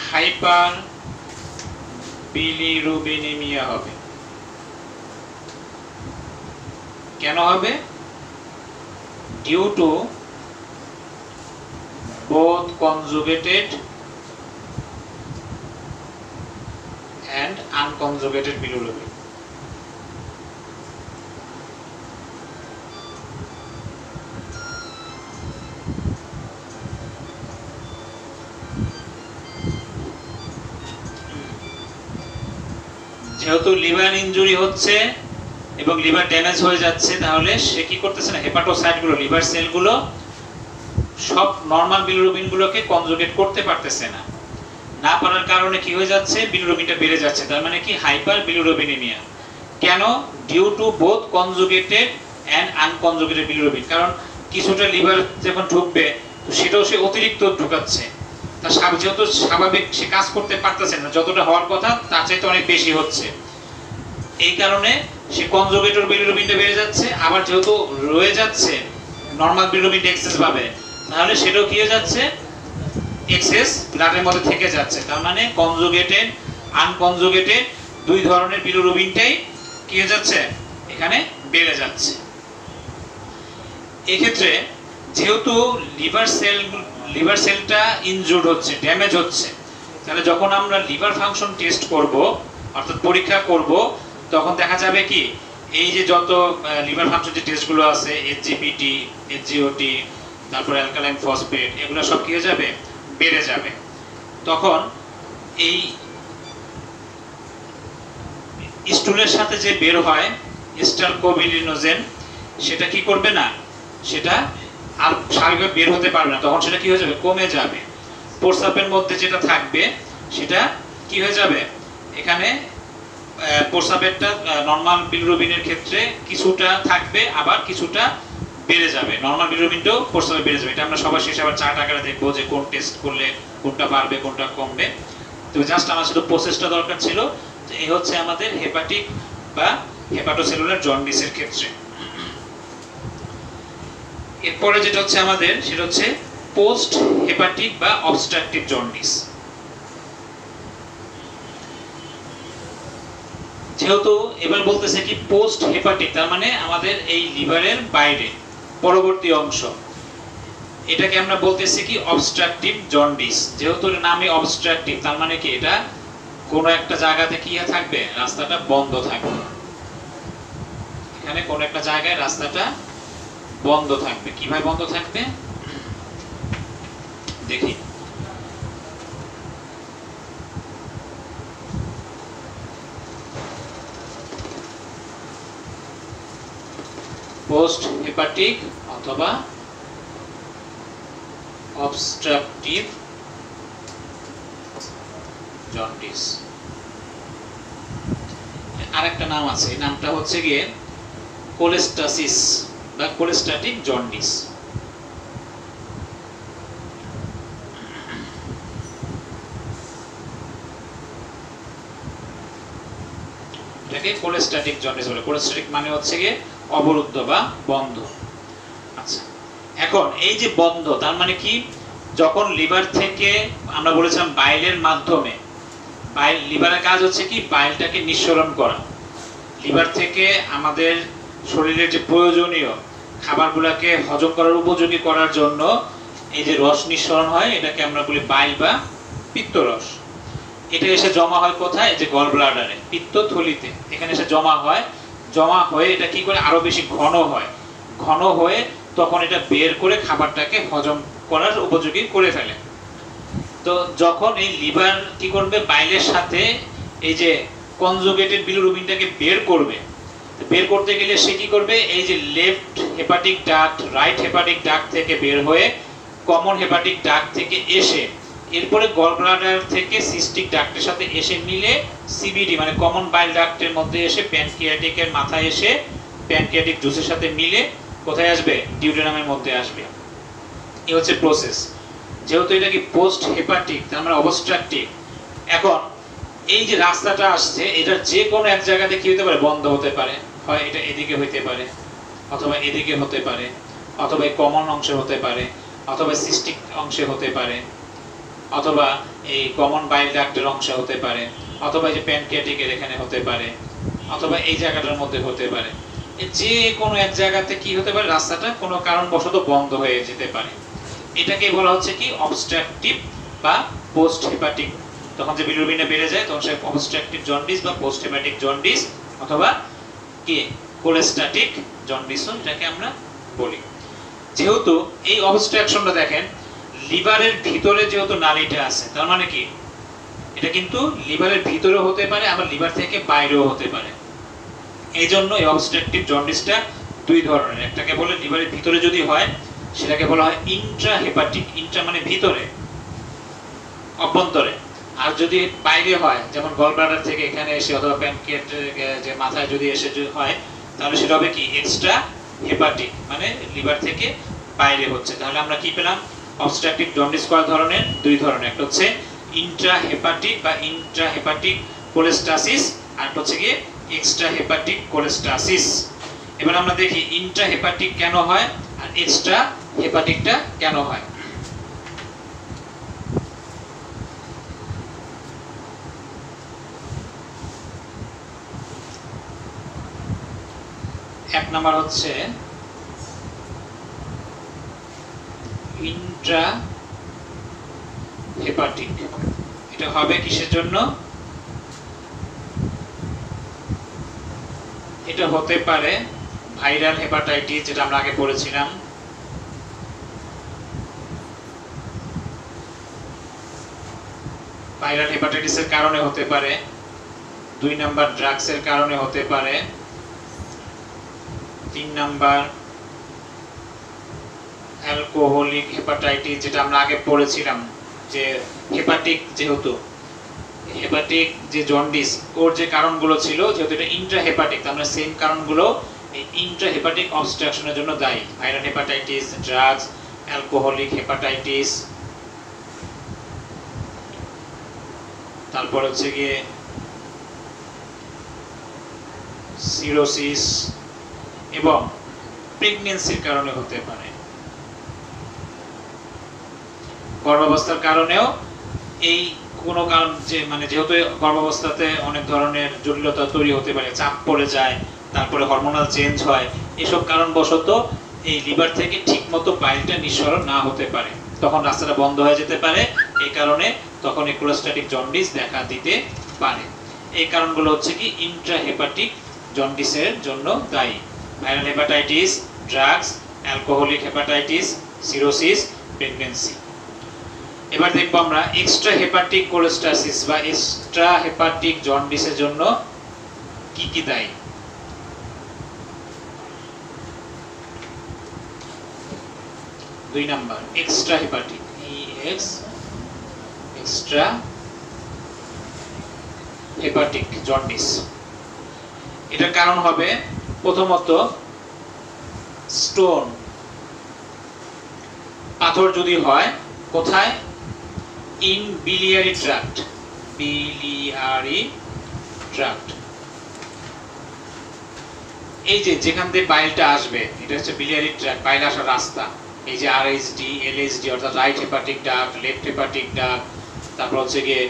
হাইপার বিলিরুবিনেমিয়া হবে। কেন হবে? Due to both conjugated and unconjugated bilirubin. যেহেতু লিভার ইনজুরি হচ্ছে এবং লিভার ড্যামেজ হয়ে যাচ্ছে, তাহলে সে কি করতেছে না, হেপাটোসাইটগুলো, লিভার সেলগুলো সব নরমাল বিলিরুবিন গুলোকে কনজুগেট করতে পারতেছে না। না পারার কারণে কি হয়ে যাচ্ছে, বিলিরুবিনটা বেড়ে যাচ্ছে। তার মানে কি, হাইপার বিলিরুবিনেমিয়া। কেন? Due to both conjugated and unconjugated bilirubin. কারণ কিছুটা লিভার যখন ঢুকবে, তো সেটাও সে অতিরিক্ত ঢুকাচ্ছে, তার যেহেতু স্বাভাবিক সে কাজ করতে পারতেছে না, যতটা হওয়ার কথা তার চাইতে অনেক বেশি হচ্ছে। এই কারণে সে কনজুগেটেড বিলিরুবিনটা বেড়ে যাচ্ছে, আবার যেহেতু রয়ে যাচ্ছে নরমাল বিলিরুবিন এক্সেস ভাবে, তাহলে সেটাও কি হয়ে যাচ্ছে, এক্সেস ব্লাডের মধ্যে থেকে যাচ্ছে। তার মানে কনজুগেটেড আনকনজুগেটেড দুই ধরনের বিলিরুবিনটাই কি হয়ে যাচ্ছে, এখানে বেড়ে যাচ্ছে। এক্ষেত্রে যেহেতু লিভার সেলটা ইনজুর্ড হচ্ছে, ড্যামেজ হচ্ছে, তাহলে যখন আমরা লিভার ফাংশন টেস্ট করব, অর্থাৎ পরীক্ষা করব, তখন দেখা যাবে কি, এই যে যত লিভার ফাংশন যে টেস্টগুলো আছে, এইচজিপিটি, এইচজিওটি, তারপর অ্যালকালাইন ফসফেট, এগুলো সব কি হয়ে যাবে, বেড়ে যাবে। তখন এই স্টুলের সাথে যে বের হয় স্টালকোবিলিনোজেন, সেটা কি করবে না, সেটা আর স্বাভাবিকভাবে বের হতে পারবে না, তখন সেটা কি হয়ে যাবে, কমে যাবে। প্রস্রাবের মধ্যে যেটা থাকবে সেটা কি হয়ে যাবে, এখানে প্রস্রাবেরটা নরমাল বিলিরুবিনের ক্ষেত্রে কিছুটা থাকবে, আবার কিছুটা বেড়ে যাবে। নরমাল বিলিরুবিনটাও প্রস্রাবে বেড়ে যাবে। এটা আমরা সবার শেষে আবার চার্ট আকারে দেখবো যে কোন টেস্ট করলে কোনটা বাড়বে কোনটা কমবে। তো জাস্ট আমার শুধু প্রসেসটা দরকার ছিল। এই হচ্ছে আমাদের হেপাটিক বা হেপাটোসেলুলার জন্ডিসের ক্ষেত্রে। এরপরে যেটা হচ্ছে আমাদের, সেটা হচ্ছে পোস্ট হেপাটিক বা অবস্ট্রাকটিভ জন্ডিস। যেহেতু এবার বলতেছে কি পোস্ট হেপাটিক, তার মানে আমাদের এই লিভারের বাইরে পরবর্তী অংশ, এটাকে আমরা বলতেছি কি অবস্ট্রাকটিভ জন্ডিস। যেহেতু এর নামে অবস্ট্রাকটিভ, তার মানে কি এটা কোন একটা জায়গাতে কি থাকবে, রাস্তাটা বন্ধ থাকবে। এখানে কোন একটা জায়গায় রাস্তাটা বন্ধ থাকবে। কিভাবে বন্ধ থাকবে দেখি। পোস্ট হেপাটিক অথবা অবস্ট্রাকটিভ জন্ডিস, আরেকটা নাম আছে, এই নামটা হচ্ছে গিয়ে কোলেস্টাসিস বা কোলেস্টাটিক জন্ডিস। এটাকে কোলেস্টাটিক জন্ডিস বলে। কোলেস্টাটিক মানে হচ্ছে গিয়ে অবরুদ্ধ বা বন্ধ। আচ্ছা, এখন এই যে বন্ধ, তার মানে কি, যখন লিভার থেকে আমরা বলেছিলাম বাইলের মাধ্যমে, লিভারের কাজ হচ্ছে কি বাইলটাকে নিঃসরণ করা। লিভার থেকে আমাদের শরীরের যে প্রয়োজনীয় খাবারগুলোকে হজম করার উপযোগী করার জন্য এই যে রস নিঃসরণ হয় এটাকে আমরা বলি বাইল বা পিত্তরস। এটা এসে জমা হয় কোথায়? এই যে গল ব্লাডারে, পিত্তথলিতে, এখানে এসে জমা হয়। জমা হয়ে এটা কি করে আরো বেশি ঘন হয়, ঘন হয়ে তখন এটা বের করে খাবারটাকে হজম করার উপযোগী করে ফেলে। তো যখন এই লিভার কি করবে, বাইলের সাথে এই যে কনজুগেটেড বিলিরুবিনটাকে বের করবে, বের করতে গেলে সে কি করবে, এই যে left hepatic duct, right hepatic duct থেকে বের হয়ে কমন হেপাটিক ডাক্ট থেকে এসে এরপরে গল ব্লাডার থেকে সিস্টিক ডাক্টের সাথে এসে মিলে সিবিডি মানে কমন বাইল ডাক্টের মধ্যে এসে প্যানক্রিয়াটিকের মাথায় এসে প্যানক্রিয়াটিক জুসের সাথে মিলে কোথায় আসবে, ডিউডেনামের মধ্যে আসবে। এই হচ্ছে প্রসেস। যেহেতু এটা কি পোস্ট হেপাটিক, তার মানে অবস্ট্রাকটিভ। এখন এই যে রাস্তাটা আসছে, এটা যে কোনো এক জায়গাতে কি হতে পারে, বন্ধ হতে পারে। হয় এটা এদিকে হইতে পারে, অথবা এদিকে হতে পারে, অথবা এই কমন অংশে হতে পারে, অথবা সিস্টিক অংশে হতে পারে, অথবা এই কমন বাইল ডাক্টের অংশে হতে পারে, অথবা এই যে প্যানক্রিয়াটিকের এখানে হতে পারে, অথবা এই জায়গাটার মধ্যে হতে পারে। যে কোনো এক জায়গাতে কি হতে পারে, রাস্তাটা কোনো কারণবশত বন্ধ হয়ে যেতে পারে। এটাকে বলা হচ্ছে কি অবস্ট্রাকটিভ বা পোস্ট হেপাটিক। তখন যে বিলিরুবিনটা বেড়ে যায় তখন সে অবস্ট্রাকটিভ জন্ডিস বা পোস্ট হেপাটিক জন্ডিস অথবা কি কোলেস্ট্যাটিক জন্ডিসও এটাকে আমরা বলি। যেহেতু এই অবস্ট্রাকশনটা দেখেন লিভারের ভিতরে যেহেতু নালীটা আছে, তার মানে কি এটা কিন্তু লিভারের ভিতরেও হতে পারে, আবার লিভার থেকে বাইরেও হতে পারে। এই জন্য এই অবস্ট্রাকটিভ জন্ডিসটা দুই ধরনের। একটাকে বলে লিভারের ভিতরে যদি হয় সেটাকে বলা হয় ইন্ট্রা হেপাটিক, ইন্ট্রা মানে ভিতরে, অভ্যন্তরে। আর যদি বাইরে হয়, যেমন গল ব্লাডার থেকে এখানে এসে অথবা প্যানক্রিয়াটিক যে মাথায় যদি এসে হয়, তাহলে সেটা হবে কি এক্সট্রা হেপাটিক, মানে লিভার থেকে বাইরে হচ্ছে। তাহলে আমরা কি পেলাম, অবস্ট্রাকটিভ জন্ডিস কয় ধরনের, দুই ধরনের। একটা হচ্ছে ইন্ট্রা হেপাটিক বা ইন্ট্রা হেপাটিক কোলেস্টাসিস, আর একটা হচ্ছে কি এক্সট্রা হেপাটিক কোলেস্টাসিস। এবার আমরা দেখি ইন্ট্রা হেপাটিক কেন হয় আর এক্সট্রা হেপাটিকটা কেন হয়। এক নাম্বার হচ্ছে ইন্ট্রা হেপাটিক। এটা হবে কিসের জন্য, এটা হতে পারে ভাইরাল হেপাটাইটিস, যেটা আমরা আগে পড়েছিলাম। ভাইরাল হেপাটাইটিসের কারণে হতে পারে, দুই নাম্বার ড্রাগসের কারণে হতে পারে, তিন নাম্বার অ্যালকোহলিক হেপাটাইটিস, যেটা আমরা আগে পড়েছিলাম যে হেপাটিক, যেহেতু হেপাটিক যে জন্ডিস ওর যে কারণগুলো ছিল, যেহেতু এটা ইন্ট্রা হেপাটিক, আমরা সেম কারণগুলো এই ইন্ট্রা হেপাটিক অবস্ট্রাকশনের জন্য দায়ী। Viral hepatitis, drugs, alcoholic hepatitis, তারপর হচ্ছে গিয়ে সিরোসিস, এবং প্রেগন্যান্সির কারণে হতে পারে। গর্ভাবস্থার কারণেও এই কোনো কারণ, যে মানে যেহেতু গর্ভাবস্থাতে অনেক ধরনের জটিলতা তৈরি হতে পারে, চাপ পড়ে যায়, তারপরে হরমোনাল চেঞ্জ হয়, এসব কারণবশত এই লিভার থেকে ঠিকমতো বাইলটা নিঃসরণ না হতে পারে, তখন রাস্তাটা বন্ধ হয়ে যেতে পারে। এই কারণে তখন এই কোলেস্ট্যাটিক জন্ডিস দেখা দিতে পারে। এই কারণগুলো হচ্ছে কি ইন্ট্রা হেপাটিক জন্ডিসের জন্য দায়ী। Viral hepatitis, drugs, alcoholic hepatitis, cirrhosis, pregnancy. এবার দেখব আমরা এক্সট্রা হেপাটিক কোলেস্টাসিস বা এক্সট্রা হেপাটিক জন্ডিসের জন্য কি কি দায়ী। দুই number extra hepatic, extra hepatic jaundice. এটার কারণ হবে প্রথমত স্টোন, পাথর যদি হয় কোথায়, in biliary tract, biliary tract, এই যে যেখান থেকে বাইলটা আসবে এটা হচ্ছে biliary tract, বাইল আসার রাস্তা। এই যে RHD, LHD অর্থাৎ right hepatic duct, left hepatic duct, তারপর হচ্ছে গিয়ে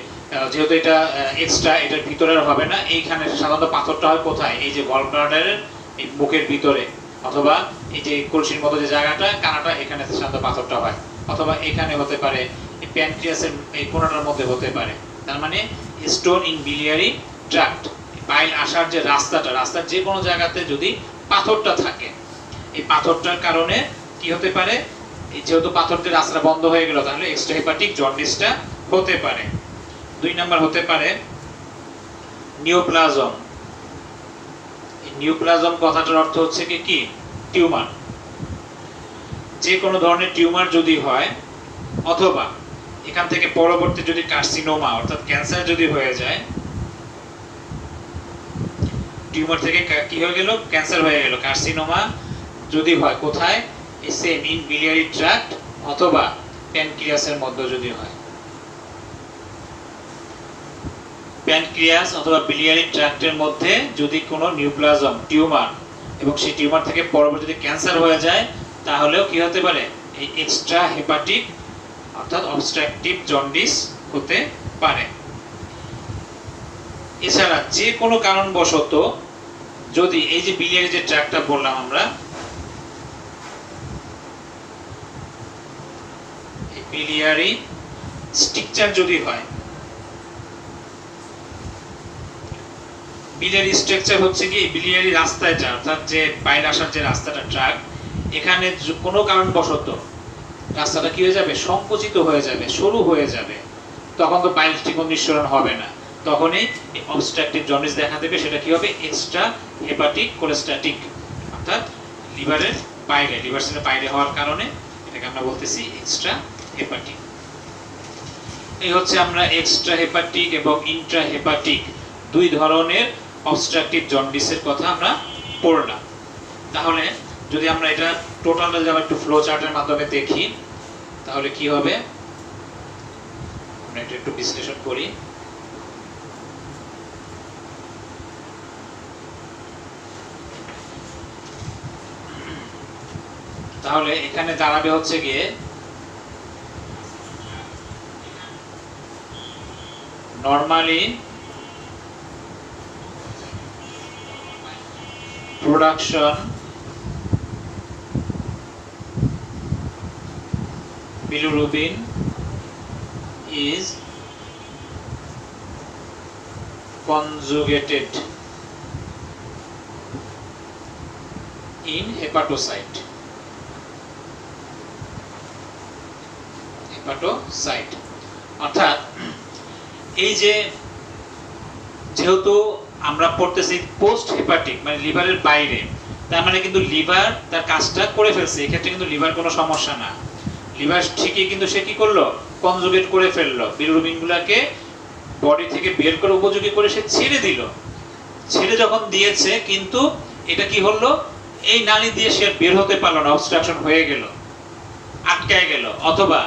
যেহেতু এটা এক্সট্রা, এটার ভিতরের হবে না, এইখানে সাধারণত পাথরটা হয় কোথায়, এই যে গল ব্লাডারের এই বুকের ভিতরে, অথবা এই যে কলসির মতো যে জায়গাটা কানাটা, এখানে সাধারণত পাথরটা হয়। অথবা এখানে হতে পারে, এই প্যানক্রিয়াসের এই কোণাটার মধ্যে হতে পারে। তার মানে stone in biliary tract, bile আসার যে রাস্তার যে কোনো জায়গাতে যদি পাথরটা থাকে, এই পাথরটার কারণে কি হতে পারে, এই যেহেতু পাথরটির রাস্তা বন্ধ হয়ে গেল, তাহলে এক্সট্রা হেপাটিক জন্ডিসটা হতে পারে। 2 নাম্বার হতে পারে নিওপ্লাজম। এই নিওপ্লাজম কথাটার অর্থ হচ্ছে কি টিউমার। যে কোনো ধরনের টিউমার যদি হয়, অথবা এখান থেকে পরবর্তী যদি কার্সিনোমা অর্থাৎ ক্যান্সার যদি হয়ে যায়, টিউমার থেকে কি হয়ে গেল, ক্যান্সার হয়ে গেল, কার্সিনোমা যদি হয় কোথায়, এই সেম ইন বিলিয়ারি ট্র্যাক্ট অথবা প্যানক্রিয়াসের মধ্যে যদি হয়। প্যানক্রিয়াস অথবা বিলিয়ারি ট্র্যাক্টের মধ্যে যদি কোনো নিউপ্লাজম টিউমার এবং সেই টিউমার থেকে পরবর্তী যদি ক্যান্সার হয়ে যায়, তাহলেও কি হতে পারে, এই এক্সট্রা হেপাটিক অর্থাৎ অবস্ট্রাকটিভ জন্ডিস হতে পারে। এছাড়া যে কোনো কারণবশত যদি এই যে বিলিয়ারি যে ট্র্যাক্টটা বললাম আমরা, এই বিলিয়ারি স্ট্রাকচার যদি হয়, বিলিয়ারি স্ট্রাকচার হচ্ছে কি বিলিয়ারি রাস্তাটা অর্থাৎ যে বাইরে আসার যে রাস্তাটা ট্র্যাক, এখানে কোনো কারণবশত রাস্তাটা কি হয়ে যাবে, সংকুচিত হয়ে যাবে, সরু হয়ে যাবে, তখন তো বাইল ঠিক নিঃসরণ হবে না, তখনই অবস্ট্রাকটিভ জন্ডিস দেখা দেবে। সেটা কি হবে, এক্সট্রা হেপাটিক কোলেস্ট্যাটিক অর্থাৎ লিভারের বাইরে, লিভার সেলের বাইরে হওয়ার কারণে এটাকে আমরা বলতেছি এক্সট্রা হেপাটিক। এই হচ্ছে আমরা এক্সট্রা হেপাটিক এবং ইন্ট্রা হেপাটিক 2 ধরনের অবস্ট্রাকটিভ জন্ডিসের কথা আমরা পড়লাম। তাহলে যদি আমরা এটা টোটালটা যদি আমরা একটু ফ্লো চার্টের মাধ্যমে দেখি, তাহলে কি হবে, আমরা এটা একটু বিশ্লেষণ করি। তাহলে এখানে দাঁড়াবে হচ্ছে গিয়ে normally production bilirubin is conjugated in hepatocyte. Hepatocyte অর্থাৎ এই যে যেহেতু আমরা পড়তেছি পোস্ট হেপাটিক মানে লিভারের বাইরে, তার মানে কিন্তু লিভার তার কাজটা করে ফেলছে, এক্ষেত্রে কিন্তু লিভার কোনো সমস্যা না। লিভার ঠিকই কিন্তু সে কি করলো, কনজুগেট করে ফেললো, বিলিরুবিনগুলোকে বডি থেকে বের করে উপযোগী করে সে ছেড়ে দিল। ছেড়ে যখন দিয়েছে, কিন্তু এটা কি হলো, এই নালী দিয়ে সে বের হতে পারলো না, অবস্ট্রাকশন হয়ে গেল, আটকায় গেল। অথবা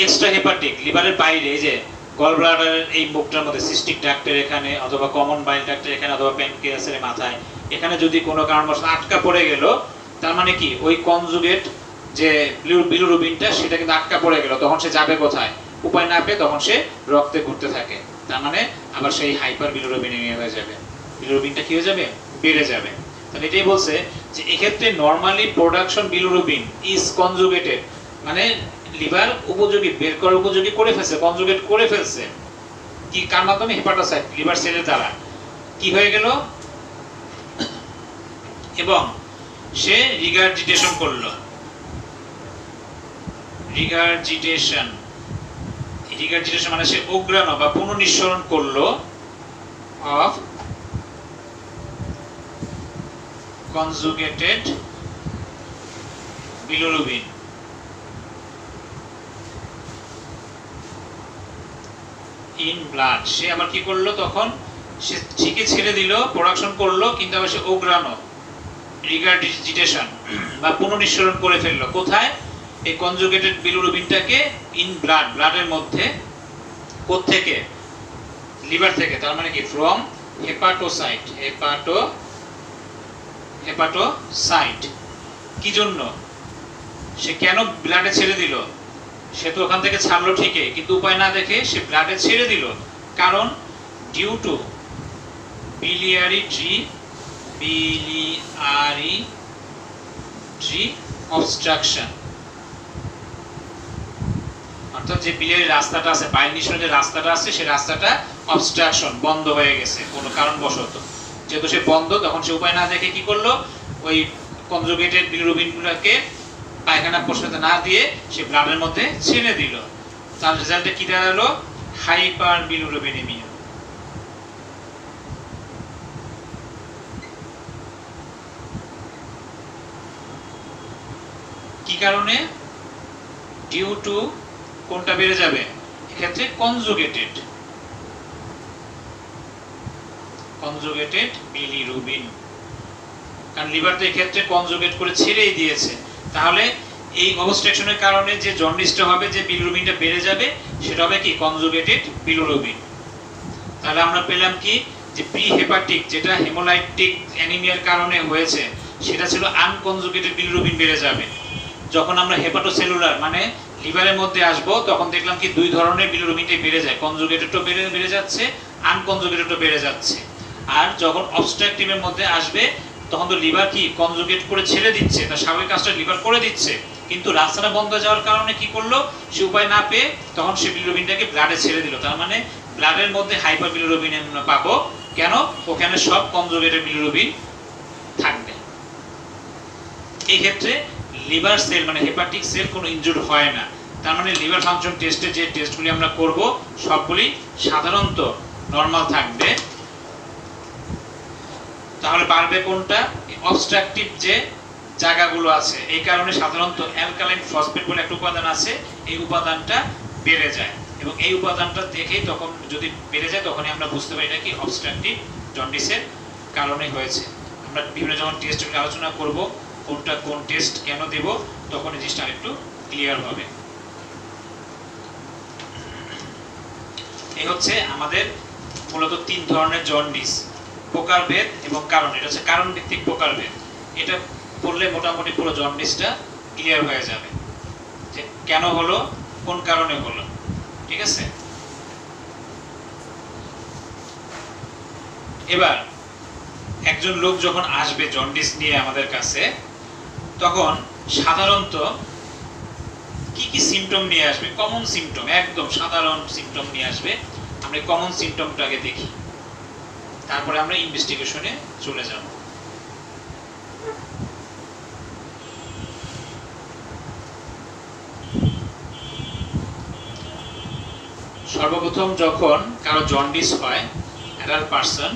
এক্সট্রা হেপাটিক লিভারের বাইরে, এই যে গল ব্লাডারের এই মুখটার মধ্যে সিস্টিক ট্র্যাক্টের এখানে, অথবা কমন বাইল ট্র্যাক্টের এখানে, অথবা প্যানক্রিয়াসের মাথায়, এখানে যদি কোনো কারণবশত আটকা পড়ে গেল, তার মানে কি ওই কনজুগেট যে বিলিরুবিনটা সেটা কিন্তু আটকা পড়ে গেল, তখন সে যাবে কোথায়, উপায় না পেয়ে তখন সে রক্তে ঘুরতে থাকে। তার মানে আবার সেই হাইপার বিলিরুবিনেমিয়া হয়ে যাবে, বিলিরুবিনটা কি হয়ে যাবে, বেড়ে যাবে। তাহলে এটাই বলছে যে এক্ষেত্রে normally production bilirubin is conjugated, মানে লিভার উপযোগী, বের করার উপযোগী করে ফেলছে, কনজুগেট করে ফেলছে, কি কার মাধ্যমে, হেপাটোসাইট লিভার সেলের দ্বারা কি হয়ে গেল, এবং সে রিগার্জিটেশন করলো। রিগার্জিটেশন মানে সে অগ্রাণ বা পুনর্নিঃসরণ করলো of conjugated bilirubin in blood. সে আবার কি করলো, তখন সে ঠিকই ছেড়ে দিল, প্রোডাকশন করলো, কিন্তু আবার সে অগ্রাণ রিগার্জিটেশন বা পুনর্নিঃসরণ করে ফেললো। কোথায়, এই কনজুগেটেড বিলিরুবিনটাকে ইন ব্লাড, ব্লাডের মধ্যে, কোত্থেকে, লিভার থেকে। তার মানে কি ফ্রম হেপাটোসাইট, হেপাটোসাইট। কি জন্য, সে কেন ব্লাডে ছেড়ে দিল, সে তো ওখান থেকে ছাড়লো ঠিকই, কিন্তু উপায় না দেখে সে ব্লাডে ছেড়ে দিল, কারণ due to biliary tree obstruction, অর্থাৎ যে বিলের রাস্তাটা আছে, পায়ের নিঃসরণের যে রাস্তাটা আছে, সেই রাস্তাটা অবস্ট্রাকশন, বন্ধ হয়ে গেছে কোনো কারণবশত। যেহেতু সে বন্ধ, তখন সে উপায় না দেখে কি করলো, ওই কনজুগেটেড বিলিরুবিনগুলোকে পায়খানা প্রশ্নতে না দিয়ে সে ব্লাডের মধ্যে ছেড়ে দিল। তার রেজাল্টে কি দাঁড়ালো? Hyper bilirubinaemia. কি কারণে? ডিউ টু কোনটা বেড়ে যাবে এক্ষেত্রে? Conjugated bilirubin. কারণ লিভার তো এক্ষেত্রে কনজুগেট করে ছেড়েই দিয়েছে। তাহলে এই অবস্ট্রাকশনের কারণে যে জন্ডিসটা হবে, যে বিলিরুবিনটা বেড়ে যাবে, সেটা হবে কি? Conjugated bilirubin. তাহলে আমরা পেলাম কি, যে প্রি হেপাটিক যেটা হেমোলাইটিক অ্যানিমিয়ার কারণে হয়েছে, সেটা ছিল আনকনজুগেটেড বিলিরুবিন বেড়ে যাবে। যখন আমরা হেপাটোসেলুলার মানে লিভারের মধ্যে আসবো, তখন দেখলাম কি দুই ধরনের বিলিরুবিনটাই বেড়ে যায়, কনজুগেটেডও বেড়ে যাচ্ছে, আনকনজুগেটেডও বেড়ে যাচ্ছে। আর যখন অবস্ট্রাকটিভের মধ্যে আসবে, তখন তো লিভার কি কনজুগেট করে ছেড়ে দিচ্ছে, তার স্বাভাবিক কাজটা লিভার করে দিচ্ছে, কিন্তু রাস্তাটা বন্ধ হয়ে যাওয়ার কারণে কি করলো, সে উপায় না পেয়ে তখন সে বিলিরুবিনটাকে ব্লাডে ছেড়ে দিল। তার মানে ব্লাডের মধ্যে হাইপার বিলিরুবিন পাবো। কেন? ওখানে সব কনজুগেটেড বিলিরুবিন থাকবে। এই ক্ষেত্রে লিভার সেল মানে হেপাটিক সেল কোনো ইনজুর্ড হয় না। তার মানে লিভার ফাংশন টেস্টে যে টেস্টগুলি আমরা করব, সবগুলি সাধারণত নরমাল থাকবে। তাহলে বাড়বে কোনটা? অবস্ট্রাকটিভ যে জায়গাগুলো আছে, এই কারণে সাধারণত অ্যালকালাইন ফসফেট বলে একটা উপাদান আছে, এই উপাদানটা বেড়ে যায়। এবং এই উপাদানটা দেখেই তখন যদি বেড়ে যায়, তখনই আমরা বুঝতে পারি এটা কি অবস্ট্রাকটিভ জন্ডিসের কারণে হয়েছে। আমরা বিভিন্ন যখন টেস্টগুলো আলোচনা করব, কোনটা কোন টেস্ট কেন দেব, তখন এই জিনিসটা আরেকটু ক্লিয়ার হবে। এই হচ্ছে আমাদের মূলত তিন ধরনের জন্ডিস, প্রকারভেদ এবং কারণ। এটা হচ্ছে কারণ ভিত্তিক প্রকারভেদ। এটা পড়লে মোটামুটি পুরো জন্ডিসটা ক্লিয়ার হয়ে যাবে, যে কেন হলো, কোন কারণে হলো। ঠিক আছে? এবার একজন লোক যখন আসবে জন্ডিস নিয়ে আমাদের কাছে, তখন সাধারণত কি কি সিমটম নিয়ে আসবে? কমন সিমটম, একদম সাধারণ সিমটম নিয়ে আসবে। আমরা কমন সিমটমটাকে দেখি, তারপরে আমরা ইনভেস্টিগেশনে চলে যাব। সর্বপ্রথম যখন কারো জন্ডিস হয়, অ্যাডাল্ট পারসন,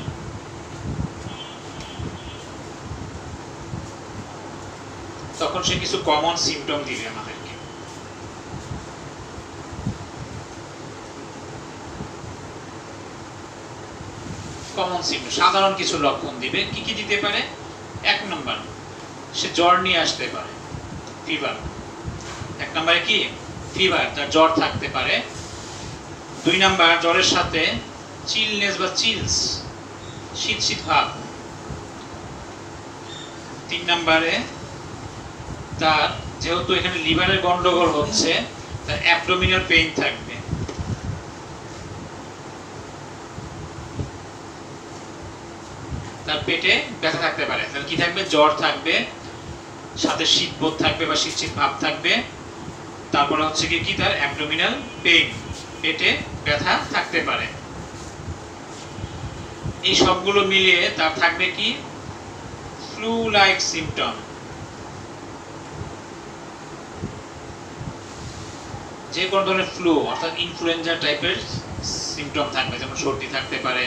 তখন সে কিছু কমন সিমটম দিবে আমাদেরকে। কমন সিমটম, সাধারণ কিছু লক্ষণ দিবে। কি কি দিতে পারে? 1 নম্বর, সে জ্বর নিয়ে আসতে পারে, ফিভার। 1 নম্বরে কি? ফিভার, তার জ্বর থাকতে পারে। 2 নাম্বার, জ্বরের সাথে চিলনেস বা চিলস, শীত শীত ভাব। 3 নম্বরে তার যেহেতু এখানে লিভারের গন্ডগোল হচ্ছে, তার অ্যাবডোমিনাল পেইন থাকবে। তার পেটে ব্যথা থাকতে পারে। তাহলে কি থাকবে? জ্বর থাকবে, সাথে শীতবোধ থাকবে বা শীত শীত ভাব থাকবে। তারপরে হচ্ছে কি তার অ্যাবডোমিনাল পেইন, পেটে ব্যথা থাকতে পারে। এই সবগুলো মিলিয়ে তার থাকবে কি? Flu like symptom. যে কোনো ধরনের ফ্লু অর্থাৎ ইনফ্লুয়েঞ্জা টাইপের সিমটম থাকবে, যেমন সর্দি থাকতে পারে,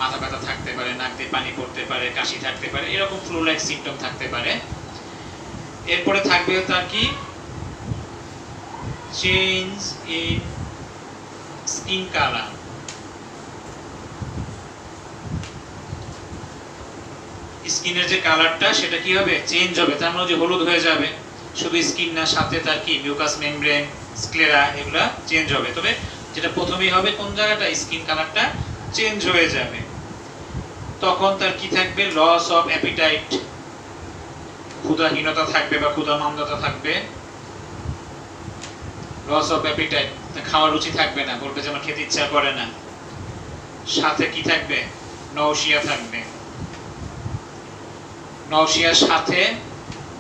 মাথা ব্যথা থাকতে পারে, নাক দিয়ে পানি পড়তে পারে, কাশি থাকতে পারে, এরকম ফ্লু লাইক সিমটম থাকতে পারে। এরপরে থাকবে তার কি? Change in skin colour. স্কিনের যে কালারটা সেটা কি হবে? চেঞ্জ হবে। তার মানে যে হলুদ হয়ে যাবে, শুধু স্কিন না, সাথে তার কি মিউকাস মেমব্রেন, স্ক্লেরা, এগুলা চেঞ্জ হবে। তবে যেটা প্রথমেই হবে, কোন জায়গাটা? স্কিন কালারটা চেঞ্জ হয়ে যাবে। তখন তার কি থাকবে? লস অফ অ্যাপিটাইট, ক্ষুধাহীনতা থাকবে বা ক্ষুধামন্দতা থাকবে। লস অফ অ্যাপিটাইট, খাওয়ার রুচি থাকবে না, বলবে যে আমার খেতে ইচ্ছা করে না। সাথে কি থাকবে? নওশিয়া থাকবে। নওশিয়ার সাথে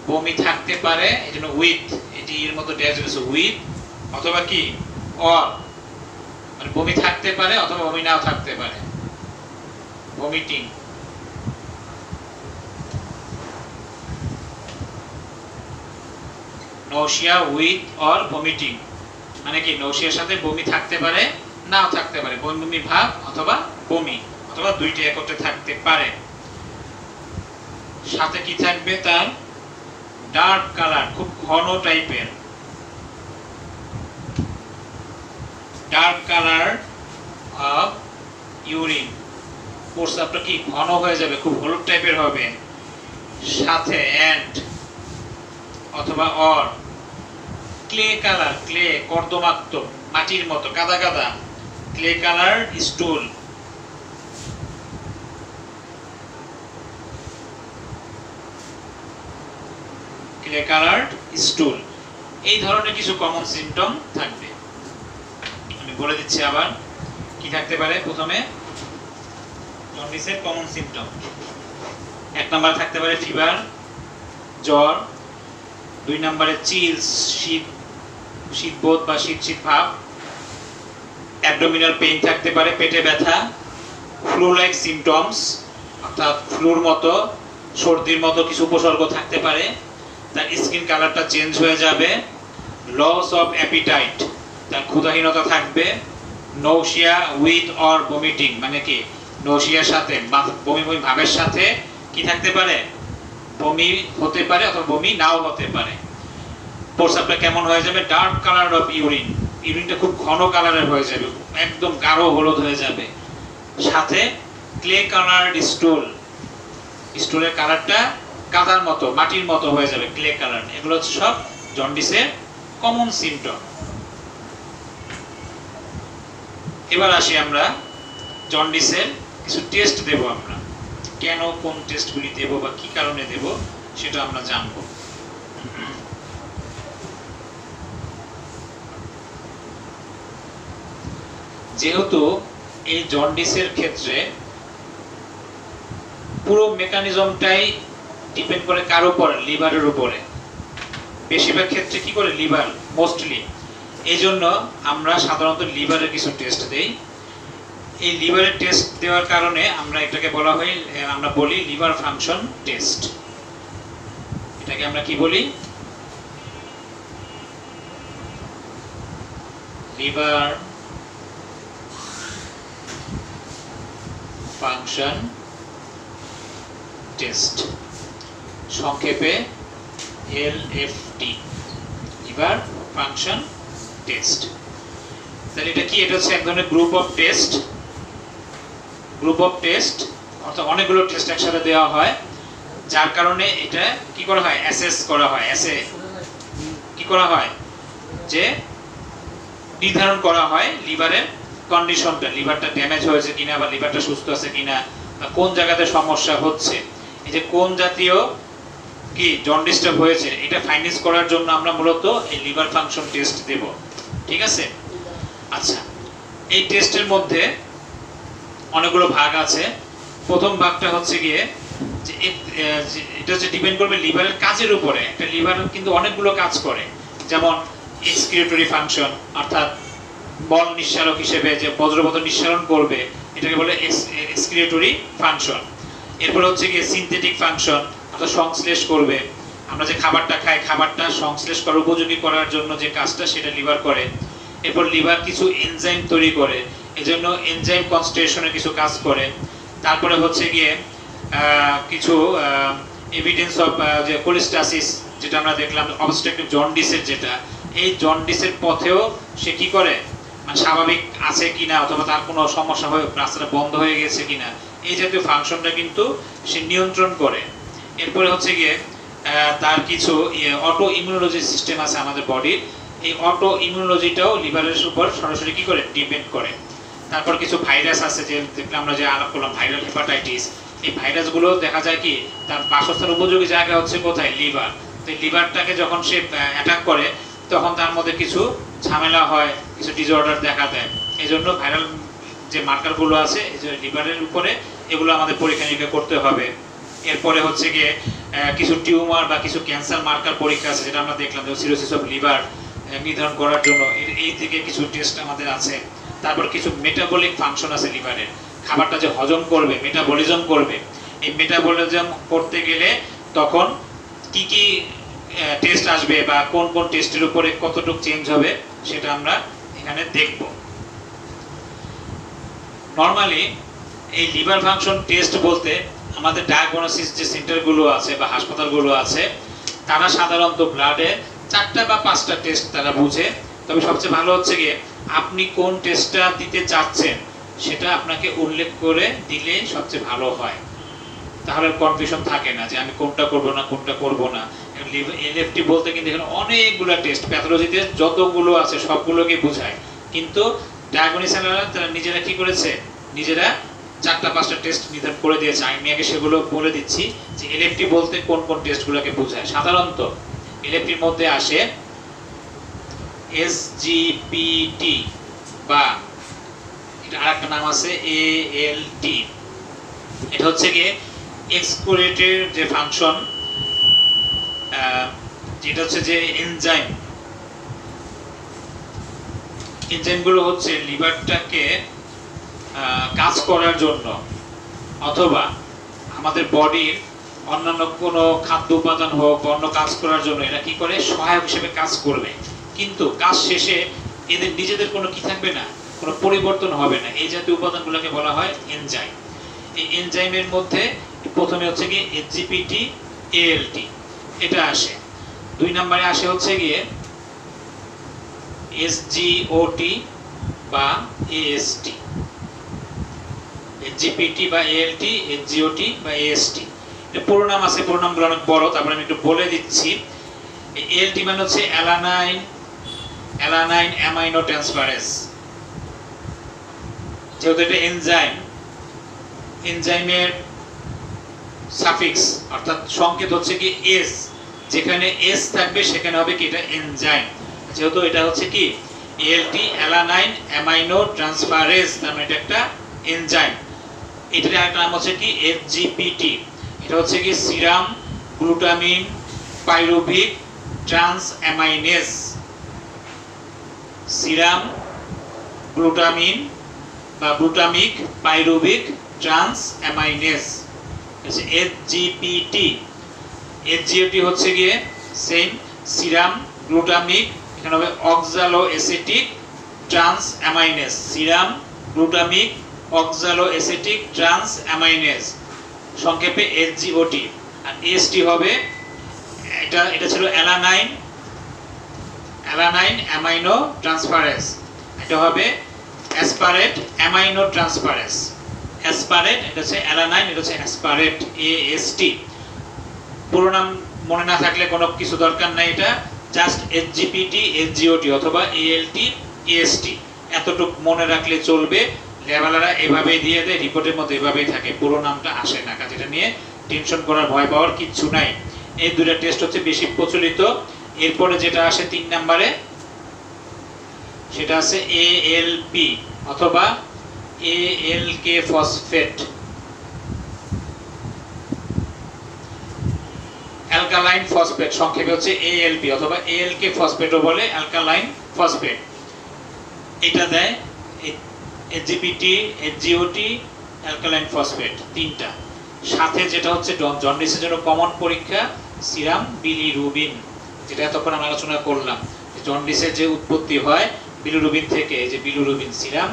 বমি থাকতে পারে, এজন্য উইথ, এটি এর মতো ড্যাশ দিয়েছে, উইথ অথবা কি অর মানে বমি থাকতে পারে অথবা বমি নাও থাকতে পারে, ভমিটিং। নৌশিয়া উইথ অর ভমিটিং মানে কি নৌশিয়ার সাথে বমি থাকতে পারে নাও থাকতে পারে, বমি বমি ভাব অথবা বমি অথবা দুইটা একত্রে থাকতে পারে। সাথে কি থাকবে তার ডার্ক কালার, খুব ঘন টাইপের, ডার্ক কালার অফ ইউরিন, প্রস্রাবটা কি ঘন হয়ে যাবে, খুব হলুদ টাইপের হবে। সাথে অ্যান্ড অথবা অর ক্লে কালার, ক্লে কর্দমাক্ত মাটির মতো কাদা কাদা, ক্লে কালার স্টুল, ক্লে কালার স্টুল। এই ধরনের কিছু কমন সিম্পটম থাকবে, আমি বলে দিচ্ছি আবার কি থাকতে পারে। প্রথমে জন্ডিসের কমন সিম্পটম, 1 নম্বরে থাকতে পারে ফিভার জ্বর, 2 নম্বরে চিলস শীতবোধ বা শীত ভাব, অ্যাবডোমিনাল পেইন থাকতে পারে পেটে ব্যথা, ফ্লু লাইক সিম্পটমস অর্থাৎ ফ্লুর মতো সর্দির মতো কিছু উপসর্গ থাকতে পারে, তার স্কিন কালারটা চেঞ্জ হয়ে যাবে, লস অফ অ্যাপিটাইট তার ক্ষুধাহীনতা থাকবে, নৌশিয়া উইথ অর ভমিটিং মানে কি নৌশিয়ার সাথে বমি বমি ভাবের সাথে কি থাকতে পারে, বমি হতে পারে অথবা বমি নাও হতে পারে। প্রস্রাবটা কেমন হয়ে যাবে, ডার্ক কালার অফ ইউরিন, ইউরিনটা খুব ঘন কালারের হয়ে যাবে, একদম গাঢ় হলুদ হয়ে যাবে। সাথে ক্লে কালার স্টুল, স্টুলের কালারটা কাদার মতো মাটির মতো হয়ে যাবে, ক্লে কালার। এগুলো হচ্ছে সব জন্ডিসের কমন সিম্পটম। এবার আসি আমরা জন্ডিসের কিছু টেস্ট দেব, আমরা কেন কোন টেস্টগুলি দেব বা কি কারণে দেব সেটা আমরা জানবো। যেহেতু এই জন্ডিসের ক্ষেত্রে পুরো মেকানিজমটাই ডিপেন্ড করে কার উপরে, লিভারের উপরে, বেশিরভাগ ক্ষেত্রে কি করে লিভার মোস্টলি, এই জন্য আমরা সাধারণত লিভারের কিছু টেস্ট দেই। এই লিভারের টেস্ট দেওয়ার কারণে আমরা এটাকে বলা হয়, আমরা বলি লিভার ফাংশন টেস্ট। এটাকে আমরা কি বলি, লিভার ফাংশন টেস্ট, সংক্ষেপে এলএফটি, লিভার ফাংশন টেস্ট। তাহলে এটা কি, এটা হচ্ছে এক ধরনের group of test, group of test অর্থাৎ অনেকগুলো টেস্ট একসাথে দেওয়া হয়, যার কারণে এটা কি করা হয়, অ্যাসেস করা হয়, কি করা হয় যে নির্ধারণ করা হয় লিভারের কন্ডিশনটা, লিভারটা ড্যামেজ হয়েছে কিনা বা লিভারটা সুস্থ আছে কিনা বা কোন জায়গাতে সমস্যা হচ্ছে, এই যে কোন জাতীয় কি জন্ডিসটা হয়েছে এটা ফাইন্ডিংস করার জন্য আমরা মূলত এই লিভার ফাংশন টেস্ট দেব। ঠিক আছে, আচ্ছা এই টেস্টের মধ্যে অনেকগুলো ভাগ আছে। প্রথম ভাগটা হচ্ছে গিয়ে যে এটা হচ্ছে ডিপেন্ড করবে লিভারের কাজের উপরে। একটা লিভার কিন্তু অনেকগুলো কাজ করে, যেমন এক্সক্রিয়েটরি ফাংশন অর্থাৎ মল নিঃসারক হিসেবে যে বজ্রপদার্থ নিঃসারণ করবে এটাকে বলে এক্সক্রিয়েটরি ফাংশন। এরপর হচ্ছে গিয়ে সিনথেটিক ফাংশন অর্থাৎ সংশ্লেষ করবে, আমরা যে খাবারটা খাই খাবারটা সংশ্লেষ করার উপযোগী করার জন্য যে কাজটা সেটা লিভার করে। এরপর লিভার কিছু এনজাইম তৈরি করে, এজন্য এনজাইম কনসেন্ট্রেশনের কিছু কাজ করে। তারপরে হচ্ছে গিয়ে কিছু এভিডেন্স অফ যে কোলিস্টাসিস যেটা আমরা দেখলাম অবস্ট্রাকটিভ জন্ডিসের, যেটা এই জন্ডিসের পথেও সে কি করে মানে স্বাভাবিক আছে কিনা অথবা তার কোনো সমস্যা হয়ে রাস্তাটা বন্ধ হয়ে গেছে কিনা এই জাতীয় ফাংশনটা কিন্তু সে নিয়ন্ত্রণ করে। এরপরে হচ্ছে গিয়ে তার কিছু অটো ইমিউনোলজি সিস্টেম আছে আমাদের বডির, এই অটো ইমিউনোলজিটাও লিভারের উপর সরাসরি কি করে ডিপেন্ড করে। তারপর কিছু ভাইরাস আছে, যে দেখলাম আমরা যে আলাপ করলাম ভাইরাল হেপাটাইটিস, এই ভাইরাসগুলো দেখা যায় কি তার বাসস্থান উপযোগী জায়গা হচ্ছে কোথায়, লিভার। তো লিভারটাকে যখন সে অ্যাটাক করে তখন তার মধ্যে কিছু ঝামেলা হয়, কিছু ডিসঅর্ডার দেখা দেয়। এই জন্য ভাইরাল যে মার্কারগুলো আছে এই যে লিভারের উপরে, এগুলো আমাদের পরীক্ষা নিরীক্ষা করতে হবে। এরপরে হচ্ছে গিয়ে কিছু টিউমার বা কিছু ক্যান্সার মার্কার পরীক্ষা আছে, যেটা আমরা দেখলাম যে সিরোসিস অফ লিভার, নির্ধারণ করার জন্য এই থেকে কিছু টেস্ট আমাদের আছে। তারপর কিছু মেটাবলিক ফাংশন আছে লিভারের, খাবারটা যে হজম করবে, মেটাবলিজম করবে। এই মেটাবলিজম করতে গেলে তখন কি কি টেস্ট আসবে বা কোন কোন টেস্টের উপরে কতটুকু চেঞ্জ হবে সেটা আমরা এখানে দেখব। নরমালি এই লিভার ফাংশন টেস্ট বলতে আমাদের ডায়াগনোসিস যে সেন্টারগুলো আছে বা হাসপাতালগুলো আছে, তারা সাধারণত ব্লাডে 4টা বা 5টা টেস্ট তারা বুঝে। তবে সবচেয়ে ভালো হচ্ছে গিয়ে আপনি কোন টেস্টটা দিতে চাচ্ছেন সেটা আপনাকে উল্লেখ করে দিলে সবচেয়ে ভালো হয়, তাহলে কনফিউশন থাকে না যে আমি কোনটা করব না কোনটা করব না। এলএফটি বলতে কিন্তু এখানে অনেকগুলো টেস্ট, প্যাথোলজিতে যতগুলো আছে সবগুলোকে বোঝায়, কিন্তু ডায়াগনোসিসরা তারা নিজেরা কি করেছে, নিজেরা 4টা 5টা টেস্ট নির্ধারণ করে দিয়েছে। আমি আগে সেগুলো বলে দিচ্ছি যে এলএফটি বলতে কোন কোন টেস্টগুলোকে বোঝায়। সাধারণত এলএফটির মধ্যে আসে এসজিপিটি বা এটা আরেকটা নাম আছে এএলটি। এটা হচ্ছে গিয়ে এক্সক্রিটের যে ফাংশন, যেটা হচ্ছে যে এনজাইমগুলো হচ্ছে লিভারটাকে কাজ করার জন্য অথবা আমাদের বডির অন্যান্য কোনো খাদ্য উপাদান হোক বা অন্য কাজ করার জন্য এরা কি করে, সহায়ক হিসেবে কাজ করবে। কিন্তু কাজ শেষে এদের নিজেদের কোনো কি থাকবে না, কোনো পরিবর্তন হবে না। এই জাতীয় উপাদানগুলোকে বলা হয় এনজাইম। এই এনজাইমের মধ্যে প্রথমে হচ্ছে গিয়ে এসজিপিটি এএলটি এটা আসে। 2 নম্বরে আসে হচ্ছে গিয়ে এসজিওটি বা এএসটি। এসজিপিটি বা এএলটি, এসজিওটি বা এএসটি এর পুরো নাম আছে, পুরো নামগুলো অনেক বড়, তারপরে আমি একটু বলে দিচ্ছি। এএলটি মানে হচ্ছে অ্যালানাইন অ্যামাইনো ট্রান্সফারেজ। যেহেতু এটা এনজাইমের সাফিক্স অর্থাৎ সংকেত হচ্ছে কি এস, যেখানে এস থাকবে সেখানে হবে কি এটা এনজাইম। যেহেতু এটা হচ্ছে কি এএলটি অ্যালানাইন অ্যামাইনো ট্রান্সফারেজ, তার মানে এটা একটা এনজাইম। এটার আরেকটা নাম হচ্ছে কি এসজিপিটি। এটা হচ্ছে কি serum glutamine pyruvic transaminase. Serum glutamine বা glutamic pyruvic transaminase SGPT. SGOT হচ্ছে গিয়ে সেম সিরাম গ্লুটামিক, এখানে হবে oxaloacetic transaminase, serum glutamic oxaloacetic transaminase, সংক্ষেপে এসজিওটি। আর এসটি হবে এটা ছিল অ্যালানাইন অ্যামাইনো ট্রান্সফারেজ, এটা হবে অ্যাসপারেট অ্যামাইনো ট্রান্সফারেজ। অ্যাসপারেট এটা হচ্ছে অ্যালানাইন, এটা হচ্ছে অ্যাসপারেট এএসটি। পুরো নাম মনে না থাকলে কোনো কিছু দরকার নাই, এটা জাস্ট এসজিপিটি এসজিওটি অথবা এএলটি এএসটি এতটুকু মনে রাখলে চলবে। লেভেলাররা এভাবেই দিয়ে দেয়, রিপোর্টের মধ্যে এভাবেই থাকে, পুরো নামটা আসে না। কাজে এটা নিয়ে টেনশন করার ভয় পাওয়ার কিচ্ছু নাই। এই 2টা টেস্ট হচ্ছে বেশি প্রচলিত। এরপরে যেটা আসে 3 নম্বরে সেটা আছে এএলপি অথবা এএলকে ফসফেট, অ্যালকালাইন ফসফেট, সংক্ষেপে হচ্ছে এএলপি অথবা এএলকে ফসফেটও বলে, অ্যালকালাইন ফসফেট। এটা দেয় এসজিপিটি এসজিওটি অ্যালকালাইন ফসফেট 3টা। সাথে যেটা হচ্ছে জন্ডিসের জন্য কমন পরীক্ষা সিরাম বিলিরুবিন, যেটা এতক্ষণ আমরা আলোচনা করলাম। জন্ডিসের যে উৎপত্তি হয় বিলিরুবিন থেকে, এই যে বিলিরুবিন, সিরাম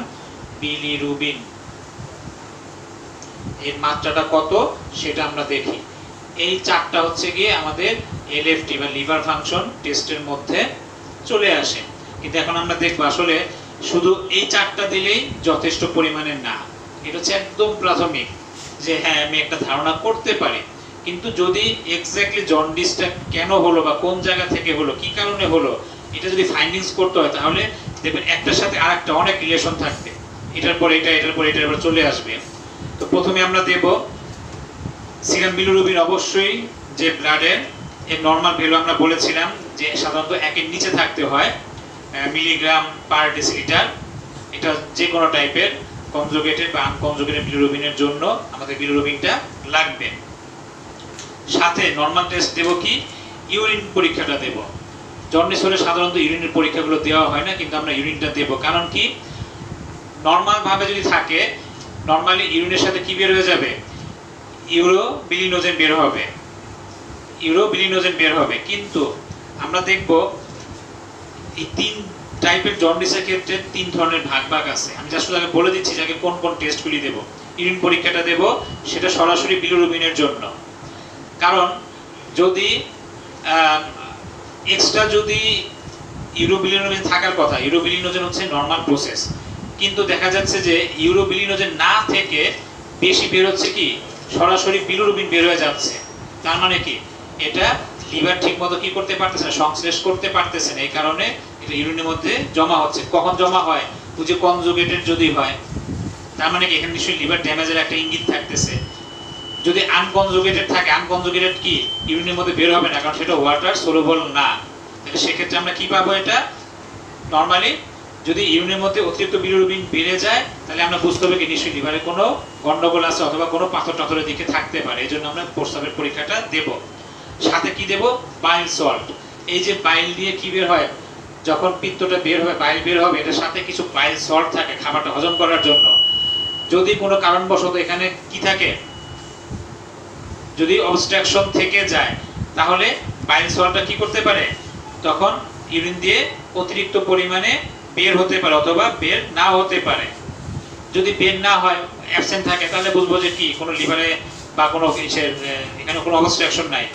বিলিরুবিন, এর মাত্রাটা কত সেটা আমরা দেখি। এই 4টা হচ্ছে গিয়ে আমাদের এলএফটি বা লিভার ফাংশন টেস্টের মধ্যে চলে আসে। কিন্তু এখন আমরা দেখব আসলে শুধু এই 4টা দিলেই যথেষ্ট পরিমাণে না। এটা হচ্ছে একদম প্রাথমিক যে হ্যাঁ আমি একটা ধারণা করতে পারি, কিন্তু যদি এক্স্যাক্টলি জন্ডিসটা কেন হলো বা কোন জায়গা থেকে হলো, কি কারণে হলো, এটা যদি ফাইন্ডিংস করতে হয় তাহলে দেখবেন একটার সাথে আরেকটা অনেক রিলেশন থাকবে, এটার পর এটা, এটার পর এটার পর চলে আসবে। তো প্রথমে আমরা দেব সিরাম বিলিরুবিন। অবশ্যই যে ব্লাডের এর নরমাল ভ্যালু আমরা বলেছিলাম যে সাধারণত 1-এর নিচে থাকতে হয় মিলিগ্রাম পার ডেসিলিটার। এটা যে কোনো টাইপের কনজুগেটেড বা আনকনজুগেটেড বিলিরুবিনের জন্য আমাদের বিলিরুবিনটা লাগবে। সাথে নরমাল টেস্ট দেব কি, ইউরিন পরীক্ষাটা দেব। জন্ডিস হলে সাধারণত ইউরিনের পরীক্ষাগুলো দেওয়া হয় না, কিন্তু আমরা ইউরিনটা দেব। কারণ কি, নর্মাল ভাবে যদি থাকে, নর্মালি ইউরিনের সাথে কি বের হয়ে যাবে, ইউরোবিলিনোজেন বের হবে, ইউরোবিলিনোজেন বের হবে। কিন্তু আমরা দেখব এই 3 টাইপের জন্ডিসের ক্ষেত্রে 3 ধরনের ভাগ আছে। আমি জাস্ট আগে বলে দিচ্ছি যে কোন কোন টেস্টগুলি দেব। ইউরিন পরীক্ষাটা দেব, সেটা সরাসরি বিলিরুবিনের জন্য। কারণ যদি এক্সট্রা যদি ইউরোবিলিনোজেন থাকার কথা, ইউরোবিলিনোজেন হচ্ছে নর্মাল প্রসেস, কিন্তু দেখা যাচ্ছে যে ইউরোবিলিনোজেন না থেকে বেশি বের হচ্ছে কি, সরাসরি বিলিরুবিন বের হয়ে যাচ্ছে। তার মানে কি, এটা লিভার ঠিকমতো কি করতে পারতেছে না, সংশ্লেষ করতে পারতেছে না, এই কারণে এটা ইউরিনের মধ্যে জমা হচ্ছে। কখন জমা হয়, ওই যে কনজুগেটেড যদি হয়, তার মানে কি এখানে নিশ্চয়ই লিভার ড্যামেজের একটা ইঙ্গিত থাকতেছে। যদি আনকনজুগেটেড থাকে, আনকনজুগেটেড কি ইউরিনের মধ্যে বের হবে না, কারণ সেটা ওয়াটার সলুবল না। তাহলে সেক্ষেত্রে আমরা কি পাবো, এটা নর্মালি যদি ইউরিনের মধ্যে অতিরিক্ত বিলিরুবিন বেড়ে যায়, তাহলে আমরা বুঝতে হবে কি নিশ্চয়ই লিভারে কোনো গন্ডগোল আছে অথবা কোনো পাথর টাথরের দিকে থাকতে পারে। এই জন্য আমরা প্রস্রাবের পরীক্ষাটা দেব। সাথে কি দেব, বাইল সল্ট। এই যে বাইল দিয়ে কি বের হয়, যখন পিত্তটা বের হবে, বাইল বের হবে, এটার সাথে কিছু বাইল সল্ট থাকে খাবারটা হজম করার জন্য। যদি কোনো কারণবশত এখানে কি থাকে, যদি অবস্ট্রাকশন থেকে যায়, তাহলে বাইল সল্টটা কি করতে পারে, তখন ইউরিন দিয়ে অতিরিক্ত পরিমাণে বের হতে পারে অথবা বের না হতে পারে। যদি বের না হয়, অ্যাবসেন্ট থাকে, তাহলে বুঝবো যে কি কোনো লিভারে বা কোনো এখানে কোনো অবস্ট্রাকশন নাই।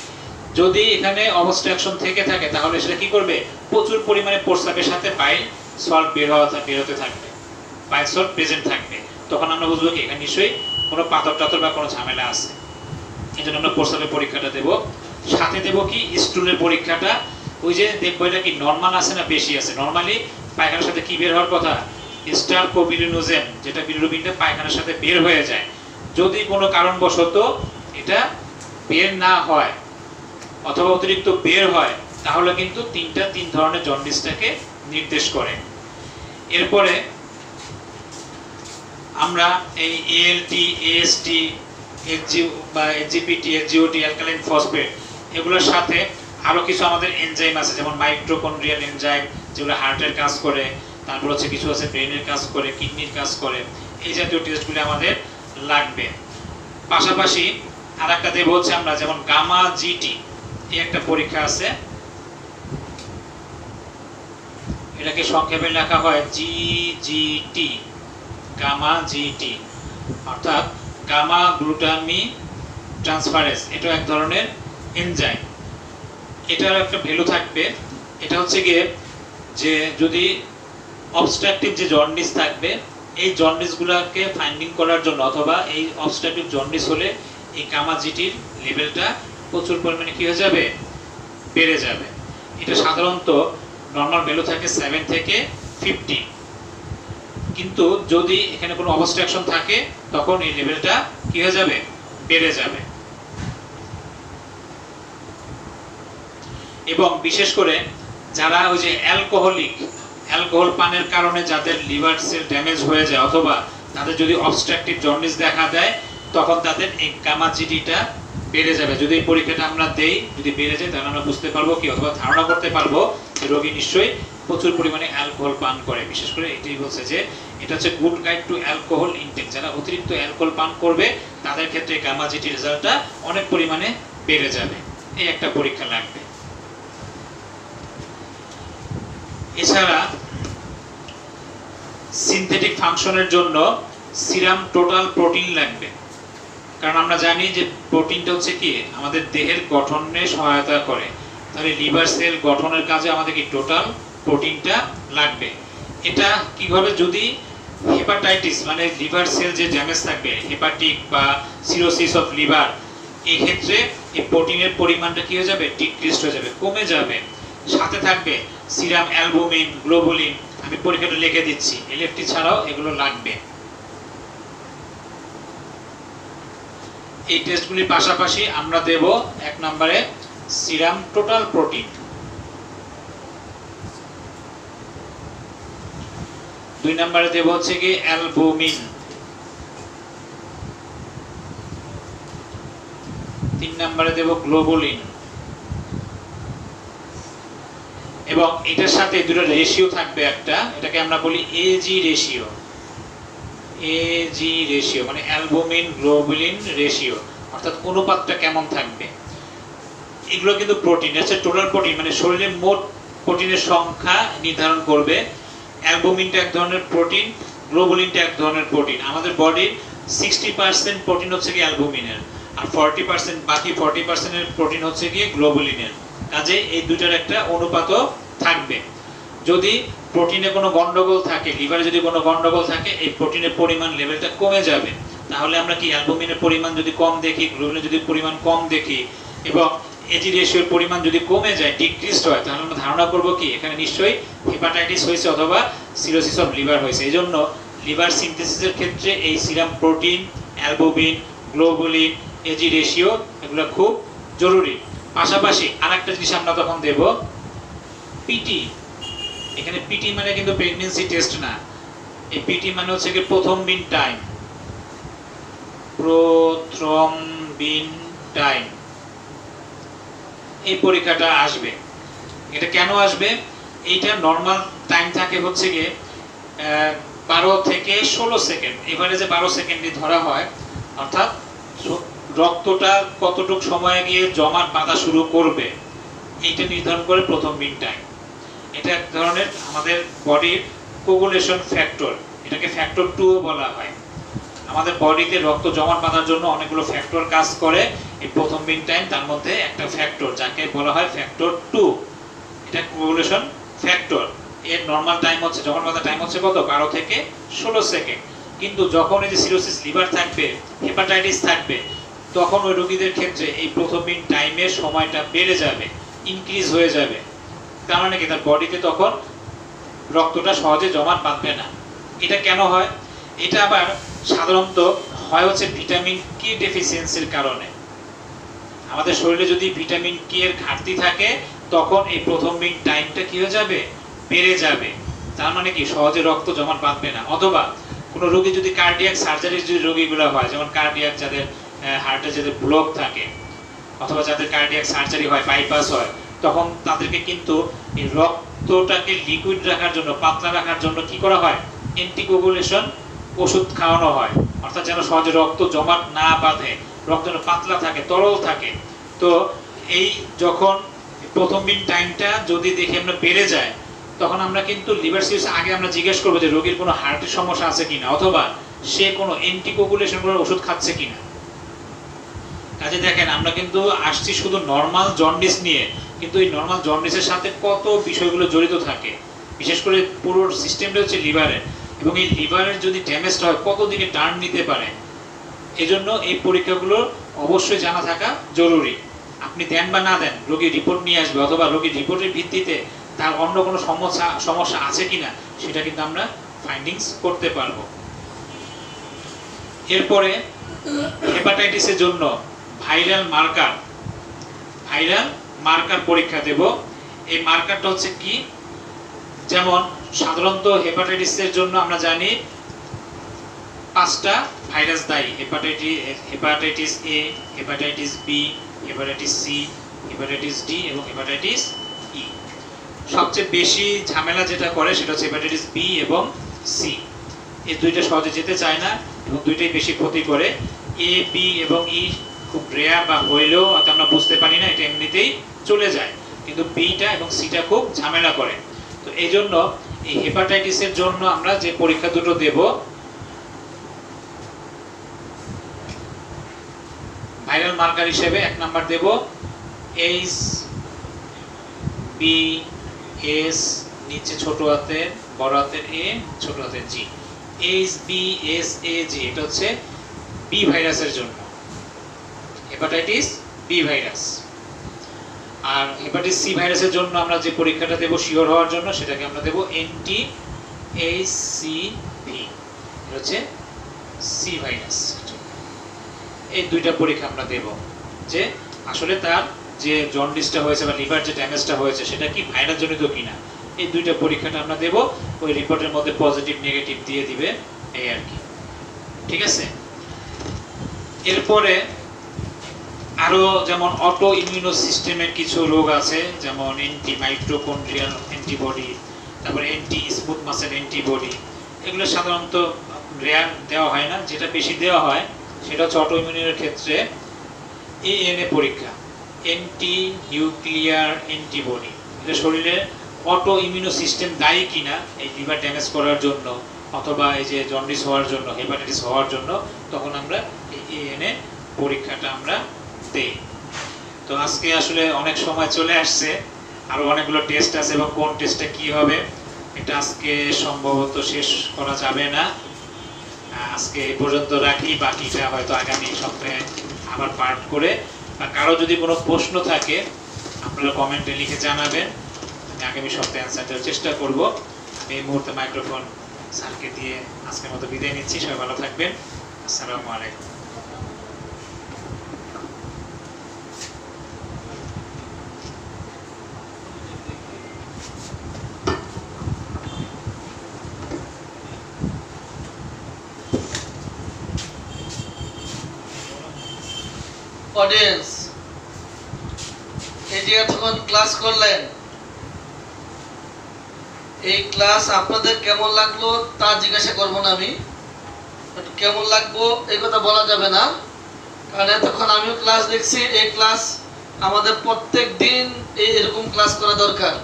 যদি এখানে অবস্ট্রাকশন থেকে থাকে, তাহলে সেটা কি করবে, প্রচুর পরিমাণে প্রস্রাবের সাথে বাইল সল্ট বের হতে থাকবে, বাইল সল্ট প্রেজেন্ট থাকবে। তখন আমরা বুঝবো কি এখানে নিশ্চয়ই কোনো পাথর টাথর বা কোনো ঝামেলা আছে। এই জন্য আমরা প্রস্রাবের পরীক্ষাটা দেব। সাথে দেব কি, স্টুলের পরীক্ষাটা। ওই যে দেখবো এটা কি নর্মাল আছে না বেশি আছে। নর্মালি পায়খানার সাথে কি বের হওয়ার কথা, স্টারকোবিলিনোজেন, যেটা বিলিরুবিনটা পায়খানার সাথে বের হয়ে যায়। যদি কোনো কারণবশত এটা বের না হয় অথবা অতিরিক্ত বের হয়, তাহলে কিন্তু 3 ধরনের জন্ডিসটাকে নির্দেশ করে। এরপরে আমরা এই ALT, AST, SGPT, SGOT, alkaline phosphate, এগুলোর সাথে আরো কিছু আমাদের এনজাইম আছে, যেমন মাইটোকন্ড্রিয়াল এনজাইম, যেগুলো হার্টের কাজ করে, তারপর হচ্ছে কিছু আছে ব্রেনের কাজ করে, কিডনির কাজ করে। এই জাতীয় টেস্টগুলো আমাদের লাগবে। পাশাপাশি আরেকটা দেব হচ্ছে আমরা, যেমন গামা জিটি, এই একটা পরীক্ষা আছে, এটাকে সংক্ষেপে লেখা হয় জিজিটি, গামা জিটি, অর্থাৎ গামা গ্লুটামি ট্রান্সফারেজ। এটা এক ধরনের এনজাইম। এটার একটা ভ্যালু থাকবে, এটা হচ্ছে গিয়ে যে যদি অবস্ট্রাকটিভ যে জন্ডিস থাকবে, এই জন্ডিসগুলোকে ফাইন্ডিং করার জন্য, অথবা এই অবস্ট্রাকটিভ জন্ডিস হলে এই গামা জিটির লেভেলটা প্রচুর পরিমাণে কি হয়ে যাবে, বেড়ে যাবে। এটা সাধারণত নর্মাল ভ্যালু থাকে 7 থেকে 15, কিন্তু যদি এখানে কোনো অবস্ট্রাকশন থাকে, তখন এই লেভেলটা কি হয়ে যাবে, বেড়ে যাবে। এবং বিশেষ করে যারা ওই যে অ্যালকোহল পানের কারণে যাদের লিভার সেল ড্যামেজ হয়ে যায়, অথবা তাদের যদি অবস্ট্রাকটিভ জন্ডিস দেখা দেয়, তখন তাদের এই গামা জিটিটা বেড়ে যাবে। যদি এই পরীক্ষাটা আমরা দেই, যদি বেড়ে যায়, তাহলে আমরা বুঝতে পারবো কি, অথবা ধারণা করতে পারবো যে রোগী নিশ্চয়ই প্রচুর পরিমাণে অ্যালকোহল পান করে। বিশেষ করে এটাই বলছে যে এটা হচ্ছে good guide to alcohol intake. যারা অতিরিক্ত অ্যালকোহল পান করবে, তাদের ক্ষেত্রে গামা জিটি রেজাল্টটা অনেক পরিমাণে বেড়ে যাবে। এই একটা পরীক্ষা লাগবে। এছাড়া সিনথেটিক ফাংশনের জন্য সিরাম টোটাল প্রোটিন লাগবে, কারণ আমরা জানি যে প্রোটিনটা হচ্ছে কি আমাদের দেহের গঠনে সহায়তা করে। তাহলে লিভার সেল গঠনের কাজে আমাদের কি টোটাল প্রোটিনটা লাগবে। এটা কিভাবে, যদি হেপাটাইটিস মানে লিভার সেল যে ড্যামেজ থাকবে, হেপাটিক বা সিরোসিস অফ লিভার, এই ক্ষেত্রে এই প্রোটিনের পরিমাণটা কি হয়ে যাবে, ডিক্রিজড হয়ে যাবে, কমে যাবে। সাথে থাকবে সিরাম অ্যালবুমিন, গ্লোবুলিন, আমি পরীক্ষাটা লিখে দিচ্ছি, এলএফটি ছাড়াও এগুলো লাগবে। এই টেস্টগুলির পাশাপাশি আমরা দেব 1 নম্বরে সিরাম টোটাল প্রোটিন, 2 নম্বরে দেব হচ্ছে কি অ্যালবুমিন, 3 নম্বরে দেব গ্লোবুলিন, এবং এটার সাথে দুটো রেশিও থাকবে একটা, এটাকে আমরা বলি এজি রেশিও। এজি রেশিও মানে অ্যালবুমিন গ্লোবুলিন রেশিও, অর্থাৎ অনুপাতটা কেমন থাকবে। এগুলো কিন্তু প্রোটিন, এটা হচ্ছে টোটাল প্রোটিন, মানে শরীরে মোট প্রোটিনের সংখ্যা নির্ধারণ করবে। অ্যালবুমিনটা এক ধরনের প্রোটিন, গ্লোবুলিনটা এক ধরনের প্রোটিন। আমাদের বডির 60% প্রোটিন হচ্ছে কি অ্যালবুমিনের, আর 40% বাকি 40% এর প্রোটিন হচ্ছে কি গ্লোবুলিনের। কাজে এই দুটার একটা অনুপাতও থাকবে। যদি প্রোটিনে কোনো গন্ডগোল থাকে, লিভারে যদি কোনো গন্ডগোল থাকে, এই প্রোটিনের পরিমাণ লেভেলটা কমে যাবে। তাহলে আমরা কি অ্যালবুমিনের পরিমাণ যদি কম দেখি, গ্লোবুলিনের যদি পরিমাণ কম দেখি এবং এজি রেশিওর পরিমাণ যদি কমে যায়, ডিক্রিজড হয়, তাহলে আমরা ধারণা করব কি এখানে নিশ্চয়ই হেপাটাইটিস হয়েছে অথবা সিরোসিস অফ লিভার হয়েছে। এই জন্য লিভার সিনথেসিসের ক্ষেত্রে এই serum protein, albumin, globulin, AG ratio এগুলো খুব জরুরি। পাশাপাশি আরেকটা জিনিস আমরা তখন দেব পিটি। এখানে পিটি মানে কিন্তু প্রেগন্যান্সি টেস্ট না, এই পিটি মানে হচ্ছে কি প্রথম বিন টাইম। প্রথম বিন টাইম এই পরীক্ষাটা আসবে। এটা কেন আসবে? এইটা নরমাল টাইম থাকে হচ্ছে গিয়ে 12 থেকে 16 সেকেন্ড, এভারেজে 12 সেকেন্ডই ধরা হয়। অর্থাৎ রক্তটা কতটুকু সময়ে গিয়ে জমাট বাঁধা শুরু করবে এইটা নির্ধারণ করে প্রথম বিন টাইম। এটা এক ধরনের আমাদের বডির কোগুলেশন ফ্যাক্টর, এটাকে ফ্যাক্টর 2 বলা হয়। আমাদের বডিতে রক্ত জমাট বাঁধার জন্য অনেকগুলো ফ্যাক্টর কাজ করে, এই প্রথম বিন টাইম তার মধ্যে একটা ফ্যাক্টর, যাকে বলা হয় ফ্যাক্টর 2। এটা কোগুলেশন ফ্যাক্টর। এর নরমাল টাইম হচ্ছে, জমাট বাঁধার টাইম হচ্ছে কত? 12 থেকে 16 সেকেন্ড। কিন্তু যখন এই যে সিরোসিস লিভার থাকবে, হেপাটাইটিস থাকবে, তখন ওই রোগীদের ক্ষেত্রে এই প্রথম বিন টাইমের সময়টা বেড়ে যাবে, ইনক্রিজ হয়ে যাবে। তার মানে কি তার বডিতে তখন রক্তটা সহজে জমাট বাঁধবে না। এটা কেন হয়? এটা আবার সাধারণত হয় হচ্ছে ভিটামিন কে ডেফিসিয়েন্সির কারণে। আমাদের শরীরে যদি ভিটামিন কে এর ঘাটতি থাকে, তখন এই প্রথম বিন টাইমটা কি হয়ে যাবে? বেড়ে যাবে। তার মানে কি সহজে রক্ত জমাট বাঁধবে না। অথবা কোনো রোগী যদি কার্ডিয়াক সার্জারির যদি রোগীগুলো হয়, যেমন কার্ডিয়াক যাদের হার্টে যাদের ব্লক থাকে, অথবা যাদের কার্ডিয়াক সার্জারি হয়, বাইপাস হয়, তখন তাদেরকে কিন্তু এই রক্তটাকে লিকুইড রাখার জন্য, পাতলা রাখার জন্য কি করা হয়? অ্যান্টিকোগুলেশন ওষুধ খাওয়ানো হয়। অর্থাৎ যেন সহজে রক্ত জমাট না বাঁধে, রক্ত যেন পাতলা থাকে, তরল থাকে। তো এই যখন প্রথম বিন টাইমটা যদি দেখি আমরা বেড়ে যায়, তখন আমরা কিন্তু লিভার সিরোসিস আগে আমরা জিজ্ঞেস করবো যে রোগীর কোনো হার্টের সমস্যা আছে কিনা, অথবা সে কোনো অ্যান্টিকোগুলেশন করার ওষুধ খাচ্ছে কিনা। কাজে দেখেন আমরা কিন্তু আসছি শুধু নরমাল জন্ডিস নিয়ে, কিন্তু এই নরমাল জন্ডিসের সাথে কত বিষয়গুলো জড়িত থাকে। বিশেষ করে পুরো সিস্টেমটা হচ্ছে লিভারের, এবং এই লিভারের যদি ড্যামেজটা হয় কত দিকে টার্ন নিতে পারে। এজন্য এই পরীক্ষাগুলো অবশ্যই জানা থাকা জরুরি। আপনি দেন বা না দেন, রোগীর রিপোর্ট নিয়ে আসবে, অথবা রোগীর রিপোর্টের ভিত্তিতে তার অন্য কোনো সমস্যা আছে কিনা সেটা কিন্তু আমরা ফাইন্ডিংস করতে পারবো। এরপরে হেপাটাইটিসের জন্য ভাইরাল মার্কার পরীক্ষা দেব। এই মার্কারটা হচ্ছে কি? যেমন সাধারণত হেপাটাইটিসের জন্য আমরা জানি 5টা ভাইরাস দায়ী: hepatitis A, hepatitis B, hepatitis C, hepatitis D এবং হেপাটাইটিস ই। সবচেয়ে বেশি ঝামেলা যেটা করে সেটা হচ্ছে হেপাটাইটিস বি এবং সি। এই দুইটা সহজে যেতে চায় না এবং দুইটাই বেশি ক্ষতি করে। এ, বি এবং ই খুব রেয়ার বা হইলেও হয়তো আমরা বুঝতে পারি না, এটা এমনিতেই চলে যায়। কিন্তু বিটা এবং সিটা খুব ঝামেলা করে। তো এই জন্য এই হেপাটাইটিসের জন্য আমরা যে পরীক্ষা দুটো দেব, ভাইরাল মার্কার হিসেবে 1 নাম্বার দেব এইচ বি এস, নিচে ছোট হাতের বড় হাতের এ, ছোট হাতের জি, এইচ বি এস এ জি। এটা হচ্ছে বি ভাইরাসের জন্য, হেপাটাইটিস বি ভাইরাস। আর হেপাটাইটিস সি ভাইরাসের জন্য আমরা যে পরীক্ষাটা দেব শিওর হওয়ার জন্য, সেটাকে আমরা দেব এনটি এইচসিভি। এটা হচ্ছে সি ভাইরাস। এই দুইটা পরীক্ষা আমরা দেব যে আসলে তার যে জন্ডিসটা হয়েছে বা লিভার যে ড্যামেজটা হয়েছে সেটা কি ভাইরাস জনিত কিনা। এই দুইটা পরীক্ষাটা আমরা দেব, ওই রিপোর্টের মধ্যে পজিটিভ নেগেটিভ দিয়ে দিবে, এই আর কি। ঠিক আছে। এরপরে আরো যেমন অটো ইমিউনো সিস্টেমের কিছু রোগ আছে, যেমন অ্যান্টি মাইটোকন্ড্রিয়াল অ্যান্টিবডি, তারপরে অ্যান্টি স্মুথ মাসেল অ্যান্টিবডি। এগুলো সাধারণত রেয়ার দেওয়া হয় না, যেটা বেশি দেওয়া হয় সেটা হচ্ছে অটো ইমিউনের ক্ষেত্রে এএনএ পরীক্ষা, অ্যান্টি নিউক্লিয়ার অ্যান্টিবডি। এটা শরীরে অটো ইমিউনো সিস্টেম দায়ী কিনা এই লিভার ড্যামেজ করার জন্য অথবা এই যে জন্ডিস হওয়ার জন্য, হেপাটাইটিস হওয়ার জন্য, তখন আমরা এই এএনএ পরীক্ষাটা আমরা দেই। তো আজকে আসলে অনেক সময় চলে আসছে, আরো অনেকগুলো টেস্ট আছে এবং কোন টেস্টটা কি হবে এটা আজকে সম্ভবত শেষ করা যাবে না। আজকে এই পর্যন্ত রাখি, বাকিটা হয়তো আগামী সপ্তাহে আবার পার্ট করে, বা কারো যদি কোনো প্রশ্ন থাকে আপনারা কমেন্টে লিখে জানাবেন, আমি আগামী সপ্তাহে অ্যান্সার দেওয়ার চেষ্টা করব। এই মুহূর্তে মাইক্রোফোন স্যারকে দিয়ে আজকের মতো বিদায় নিচ্ছি। সবাই ভালো থাকবেন। আসসালামু আলাইকুম। অডিয়েন্স, এই যে এতক্ষণ ক্লাস করলেন, এই ক্লাস আপনাদের কেমন লাগলো তা জিজ্ঞাসা করবো না আমি। কেমন লাগবো এই কথা বলা যাবে না, কারণ এতক্ষণ আমিও ক্লাস দেখছি। এই ক্লাস আমাদের প্রত্যেক দিন এরকম ক্লাস করা দরকার।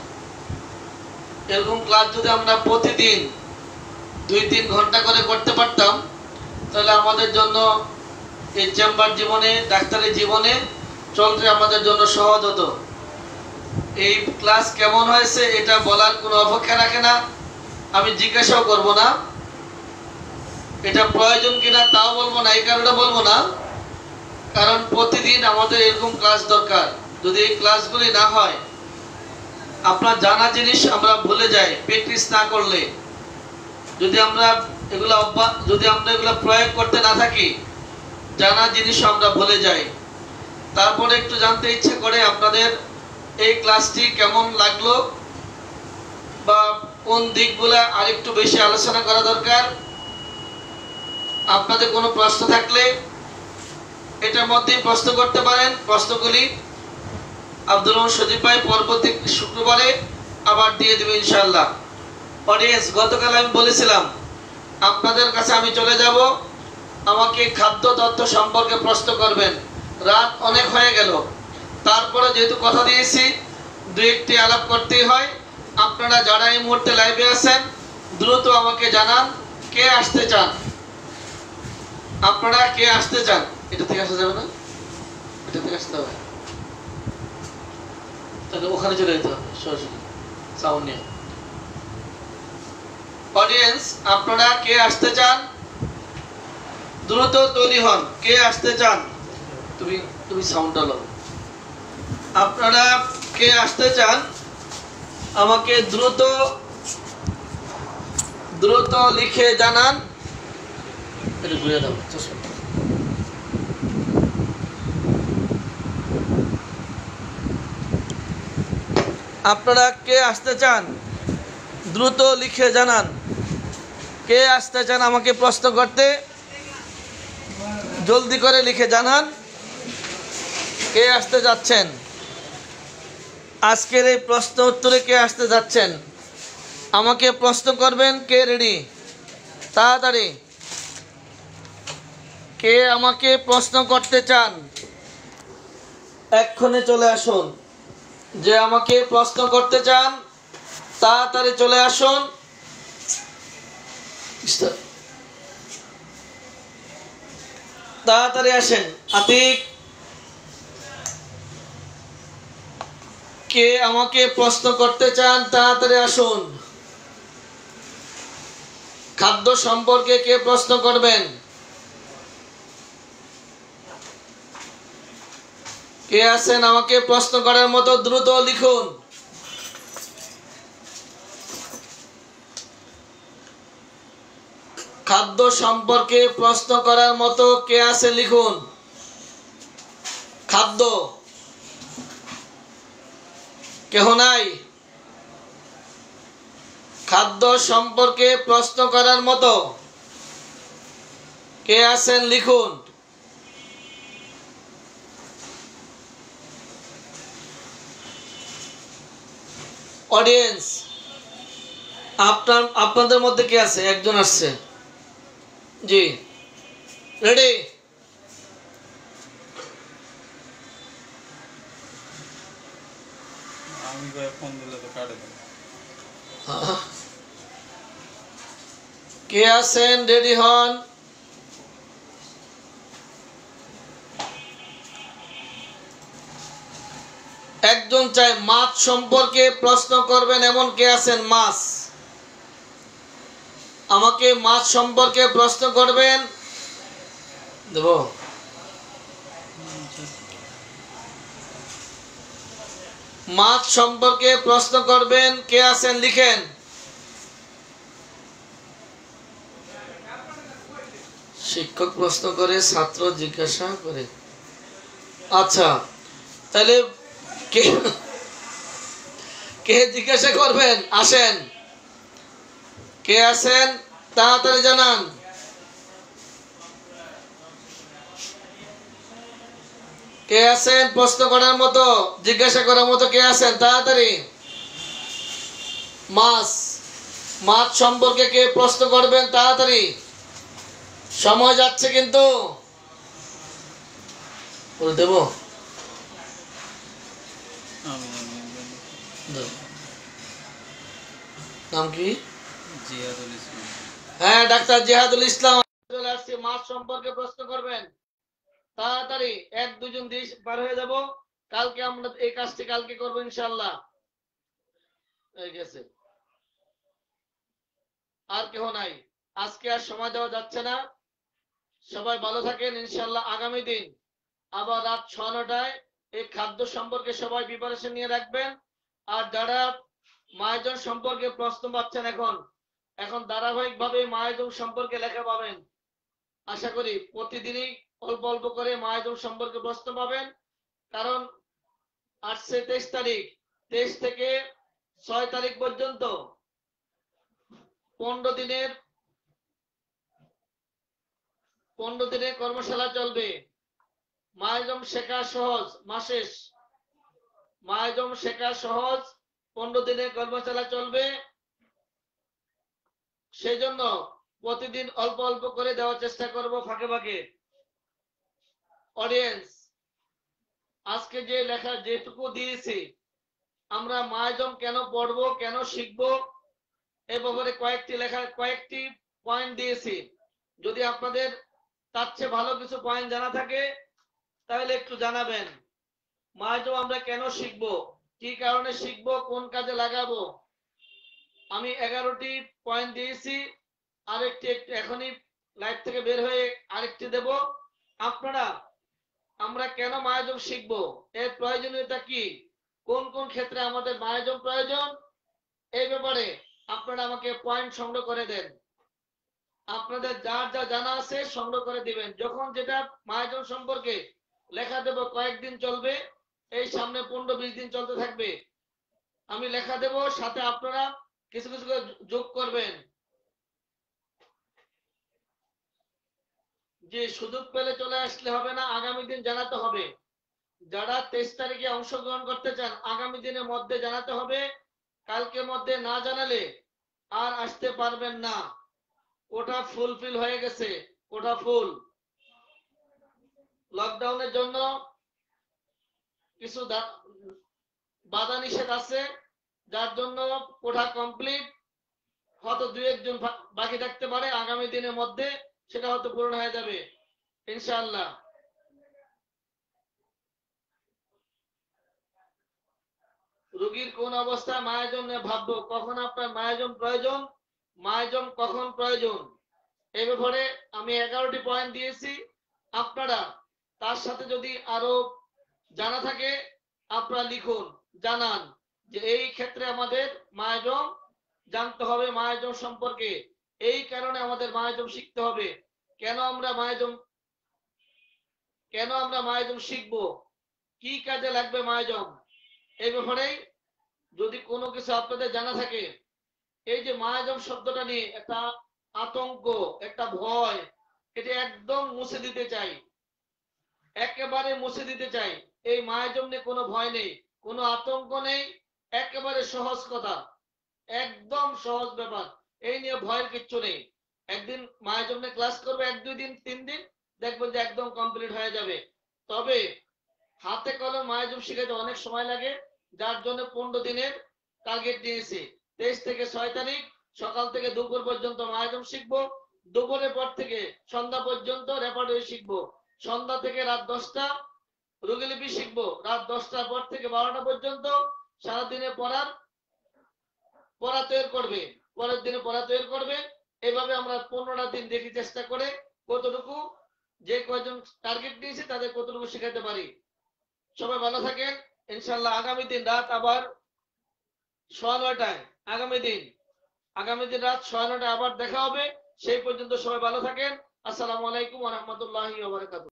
এরকম ক্লাস যদি আমরা প্রতিদিন 2-3 ঘন্টা করে করতে পারতাম, তাহলে আমাদের জন্য এই চেম্বার জীবনে, ডাক্তারি জীবনে চলতে আমাদের জন্য সহজ হতো। এই ক্লাস কেমন হয়েছে এটা বলার কোনো অপেক্ষা রাখে না, আমি জিজ্ঞাসাও করব না। এটা প্রয়োজন কিনা তাও বলবো না, এই কারণে বলবো না কারণ প্রতিদিন আমাদের এরকম ক্লাস দরকার। যদি এই ক্লাসগুলি না হয়, আপনার জানা জিনিস আমরা ভুলে যাই প্র্যাকটিস না করলে। যদি আমরা এগুলো প্রয়োগ করতে না থাকি, জানা জিনিস আমরা ভুলে যাই। তারপরে একটু জানতে ইচ্ছে করে আপনাদের এই ক্লাসটি কেমন লাগলো, বা কোন দিকগুলো আরেকটু বেশি আলোচনা করা দরকার। আপনাদের কোনো প্রশ্ন থাকলে এটার মধ্যেই প্রশ্ন করতে পারেন। প্রশ্নগুলি আব্দুল রহমান সজীব ভাই পরবর্তী শুক্রবারে আবার দিয়ে দেবে ইনশাআল্লাহ। অডিয়েন্স, গতকাল আমি বলেছিলাম আপনাদের কাছে আমি চলে যাব, আমাকে খাদ্য তথ্য সম্পর্কে প্রশ্ন করবেন। রাত অনেক হয়ে গেল, তারপরে যেহেতু কথা দিয়েছি 2-1টি আলাপ করতেই হয়। আপনারা যারা এই মুহূর্তে লাইভে আছেন দ্রুত আমাকে জানান কে আসতে চান। আপনারা কে আসতে চান? এটা থেকে আসা যাবে না, এটা থেকে আসতে হবে, তাহলে ওখানে চলে যেতে হবে সরাসরি সাউন্ড নিয়ে। অডিয়েন্স, আপনারা কে আসতে চান দ্রুত তৈরি হন। কে আসতে চান? তুমি সাউন্ডটা লো। আপনারা কে আসতে চান আমাকে দ্রুত লিখে জানান। এটা ঘুরে দাও। আপনারা কে আসতে চান দ্রুত লিখে জানান। কে আসতে চান আমাকে প্রশ্ন করতে? জলদি করে লিখে জানান কে আসতে যাচ্ছেন। আজকের এই প্রশ্ন উত্তরে কে আসতে যাচ্ছেন আমাকে প্রশ্ন করবেন। কে রেডি? তাড়াতাড়ি কে আমাকে প্রশ্ন করতে চান এক্ষুনি চলে আসুন। যে আমাকে প্রশ্ন করতে চান তাড়াতাড়ি চলে আসুন। তাড়াতাড়ি আসেন। আতিক, কে আমাকে প্রশ্ন করতে চান তাড়াতাড়ি আসুন। খাদ্য সম্পর্কে কে প্রশ্ন করবেন? কে আছেন আমাকে প্রশ্ন করার মতো? দ্রুত লিখুন। খাদ্য সম্পর্কে প্রশ্ন করার মতো কে আছে লিখুন। খাদ্য, কেহ নাই? খাদ্য সম্পর্কে প্রশ্ন করার মতো কে আছেন লিখুন। অডিয়েন্স আপনাদের মধ্যে কে আছে? একজন আসছে, জি রেডি? আমি ফোন দিলে তো কাটে দেব। কে আছেন? রেডি হন। একজন চাই মাছ সম্পর্কে প্রশ্ন করবেন, এমন কে আছেন? মাছ, আমাকে মাছ সম্পর্কে প্রশ্ন করবেন, দেব। মাছ সম্পর্কে প্রশ্ন করবেন কে আছেন? লিখেন। শিক্ষক প্রশ্ন করে, ছাত্র জিজ্ঞাসা করে। আচ্ছা, তাহলে কে কে জিজ্ঞাসা করবেন? আসেন, কে আছেন তাড়াতাড়ি জানান। কে আছেন প্রশ্ন করার মতো, জিজ্ঞাসা করার মতো? কে আছেন তাড়াতাড়ি? মাছ মাছ সম্পর্কে কে প্রশ্ন করবেন? তাড়াতাড়ি, সময় যাচ্ছে কিন্তু। বলে দেব। নাম কি? জিয়াদুল ইসলাম। হ্যাঁ, ডাক্তার জিহাদুল ইসলাম চলে আসছে। মাছ সম্পর্কে প্রশ্ন করবেন তাড়াতাড়ি, 1-2 জন দিয়ে পার হয়ে যাব। কালকে আমরা এই কাজটি কালকে করবো ইনশাআল্লাহ। হয়ে গেছে, আর কেউ নাই। আজকে আর সময় দেওয়া যাচ্ছে না। সবাই ভালো থাকেন। ইনশাআল্লাহ আগামী দিন আবার রাত 6-9টায় এই খাদ্য সম্পর্কে সবাই প্রিপারেশন নিয়ে রাখবেন। আর যারা মায়োজন সম্পর্কে প্রশ্ন পাচ্ছেন, এখন ধারাবাহিক ভাবে মায়োজন সম্পর্কে লেখা পাবেন। আশা করি প্রতিদিনই অল্প অল্প করে মায়োজন সম্পর্কে প্রশ্ন পাবেন। কারণ আসছে 23 তারিখ, 23 থেকে 6 তারিখ পর্যন্ত 15 দিনের কর্মশালা চলবে। মায়োজম শেখা সহজ মাসেস, মায়োজম শেখা সহজ 15 দিনের কর্মশালা চলবে। সেই জন্য প্রতিদিন অল্প অল্প করে দেওয়ার চেষ্টা করব ফাঁকে ফাঁকে। অডিয়েন্স, আজকে যে লেখা যেটুকু দিয়েছি, আমরা মায়োজম কেন পড়বো, কেন শিখবো, এ ব্যাপারে কয়েকটি পয়েন্ট দিয়েছি। যদি আপনাদের তার চেয়ে ভালো কিছু পয়েন্ট জানা থাকে তাহলে একটু জানাবেন। মায়োজম আমরা কেন শিখবো, কি কারণে শিখবো, কোন কাজে লাগাবো। আমি 11টি পয়েন্ট দিয়েছি। আরেকটি এখনই লাইভ থেকে বের হয়ে আরেকটি দেব। আপনারা আমরা কেন মায়োজম শিখবো, এর প্রয়োজনীয়তা কি, কোন কোন ক্ষেত্রে আমাদের মায়োজম প্রয়োজন, এই ব্যাপারে আপনারা আমাকে পয়েন্ট সংগ্রহ করে দেন। আপনাদের যার যা জানা আছে সংগ্রহ করে দিবেন। যখন যেটা মায়োজম সম্পর্কে লেখা দেব, কয়েকদিন চলবে, এই সামনে 15-20 দিন চলতে থাকবে। আমি লেখা দেব, সাথে আপনারা কিছু কিছু করে যোগ করবেন। যে সুযোগ পেলে চলে আসলে হবে না, আগামী দিন জানাতে হবে। যারা 23 তারিখে অংশগ্রহণ করতে চান আগামী দিনের মধ্যে জানাতে হবে। কালকের মধ্যে না জানালে আর আসতে পারবেন না। ওটা ফুলফিল হয়ে গেছে, ওটা ফুল। লকডাউনের জন্য কিছু বাধা নিষেধ আছে, যার জন্য কোঠা কমপ্লিট। হয়তো 2-1 জন বাকি থাকতে পারে, আগামী দিনের মধ্যে সেটা হয়তো পূরণ হয়ে যাবে ইনশাআল্লাহ। রোগীর কোন অবস্থায় মায়োজম নিয়ে ভাববো, কখন আপনার মায়োজম প্রয়োজন, মায়োজম কখন প্রয়োজন, এই ব্যাপারে আমি 11টি পয়েন্ট দিয়েছি। আপনারা তার সাথে যদি আরো জানা থাকে আপনারা লিখুন, জানান যে এই ক্ষেত্রে আমাদের মায়োজম জানতে হবে, মায়োজম সম্পর্কে এই কারণে আমাদের মায়োজম শিখতে হবে, কেন আমরা মায়োজম শিখবো, কি কাজে লাগবে মায়োজম, এই ব্যাপারে যদি কোনো কিছু আপনাদের জানা থাকে। এই যে মায়োজম শব্দটা নিয়ে একটা আতঙ্ক, একটা ভয়, এটা একদম মুছে দিতে চাই, একেবারে মুছে দিতে চাই। এই মায়োজম নিয়ে কোনো ভয় নেই, কোনো আতঙ্ক নেই, একেবারে সহজ কথা, একদম সহজ ব্যাপার, এই নিয়ে ভয়ের কিচ্ছু নেই। একদিন মায়ের জন্য ক্লাস করবে, 1-2 দিন 3 দিন, দেখবেন যে একদম কমপ্লিট হয়ে যাবে। তবে হাতে কলম মায়াজুম শিখাতে অনেক সময় লাগে, যার জন্য 15 দিনের টার্গেট নিয়েছি। 23 থেকে 6 তারিখ সকাল থেকে দুপুর পর্যন্ত মায়াজুম শিখবো, দুপুরের পর থেকে সন্ধ্যা পর্যন্ত রেপার্টরি শিখবো, সন্ধ্যা থেকে রাত 10টা রুগীলিপি শিখবো, রাত 10টার পর থেকে 12টা পর্যন্ত সারাদিনে পড়া তৈরি করবে, পরের দিনে পড়া তৈরি করবে। এইভাবে আমরা 15টা দিন দেখি চেষ্টা করে কতটুকু, যে কয়জন টার্গেট দিয়েছি তাদের কতটুকু শেখাতে পারি। সবাই ভালো থাকেন। ইনশাল্লাহ আগামী দিন রাত আবার 9:30টায়, আগামী দিন রাত 9:30টায় আবার দেখা হবে। সেই পর্যন্ত সবাই ভালো থাকেন। আসসালামু আলাইকুম ওয়া রাহমাতুল্লাহি ওয়া বারাকাতুহু।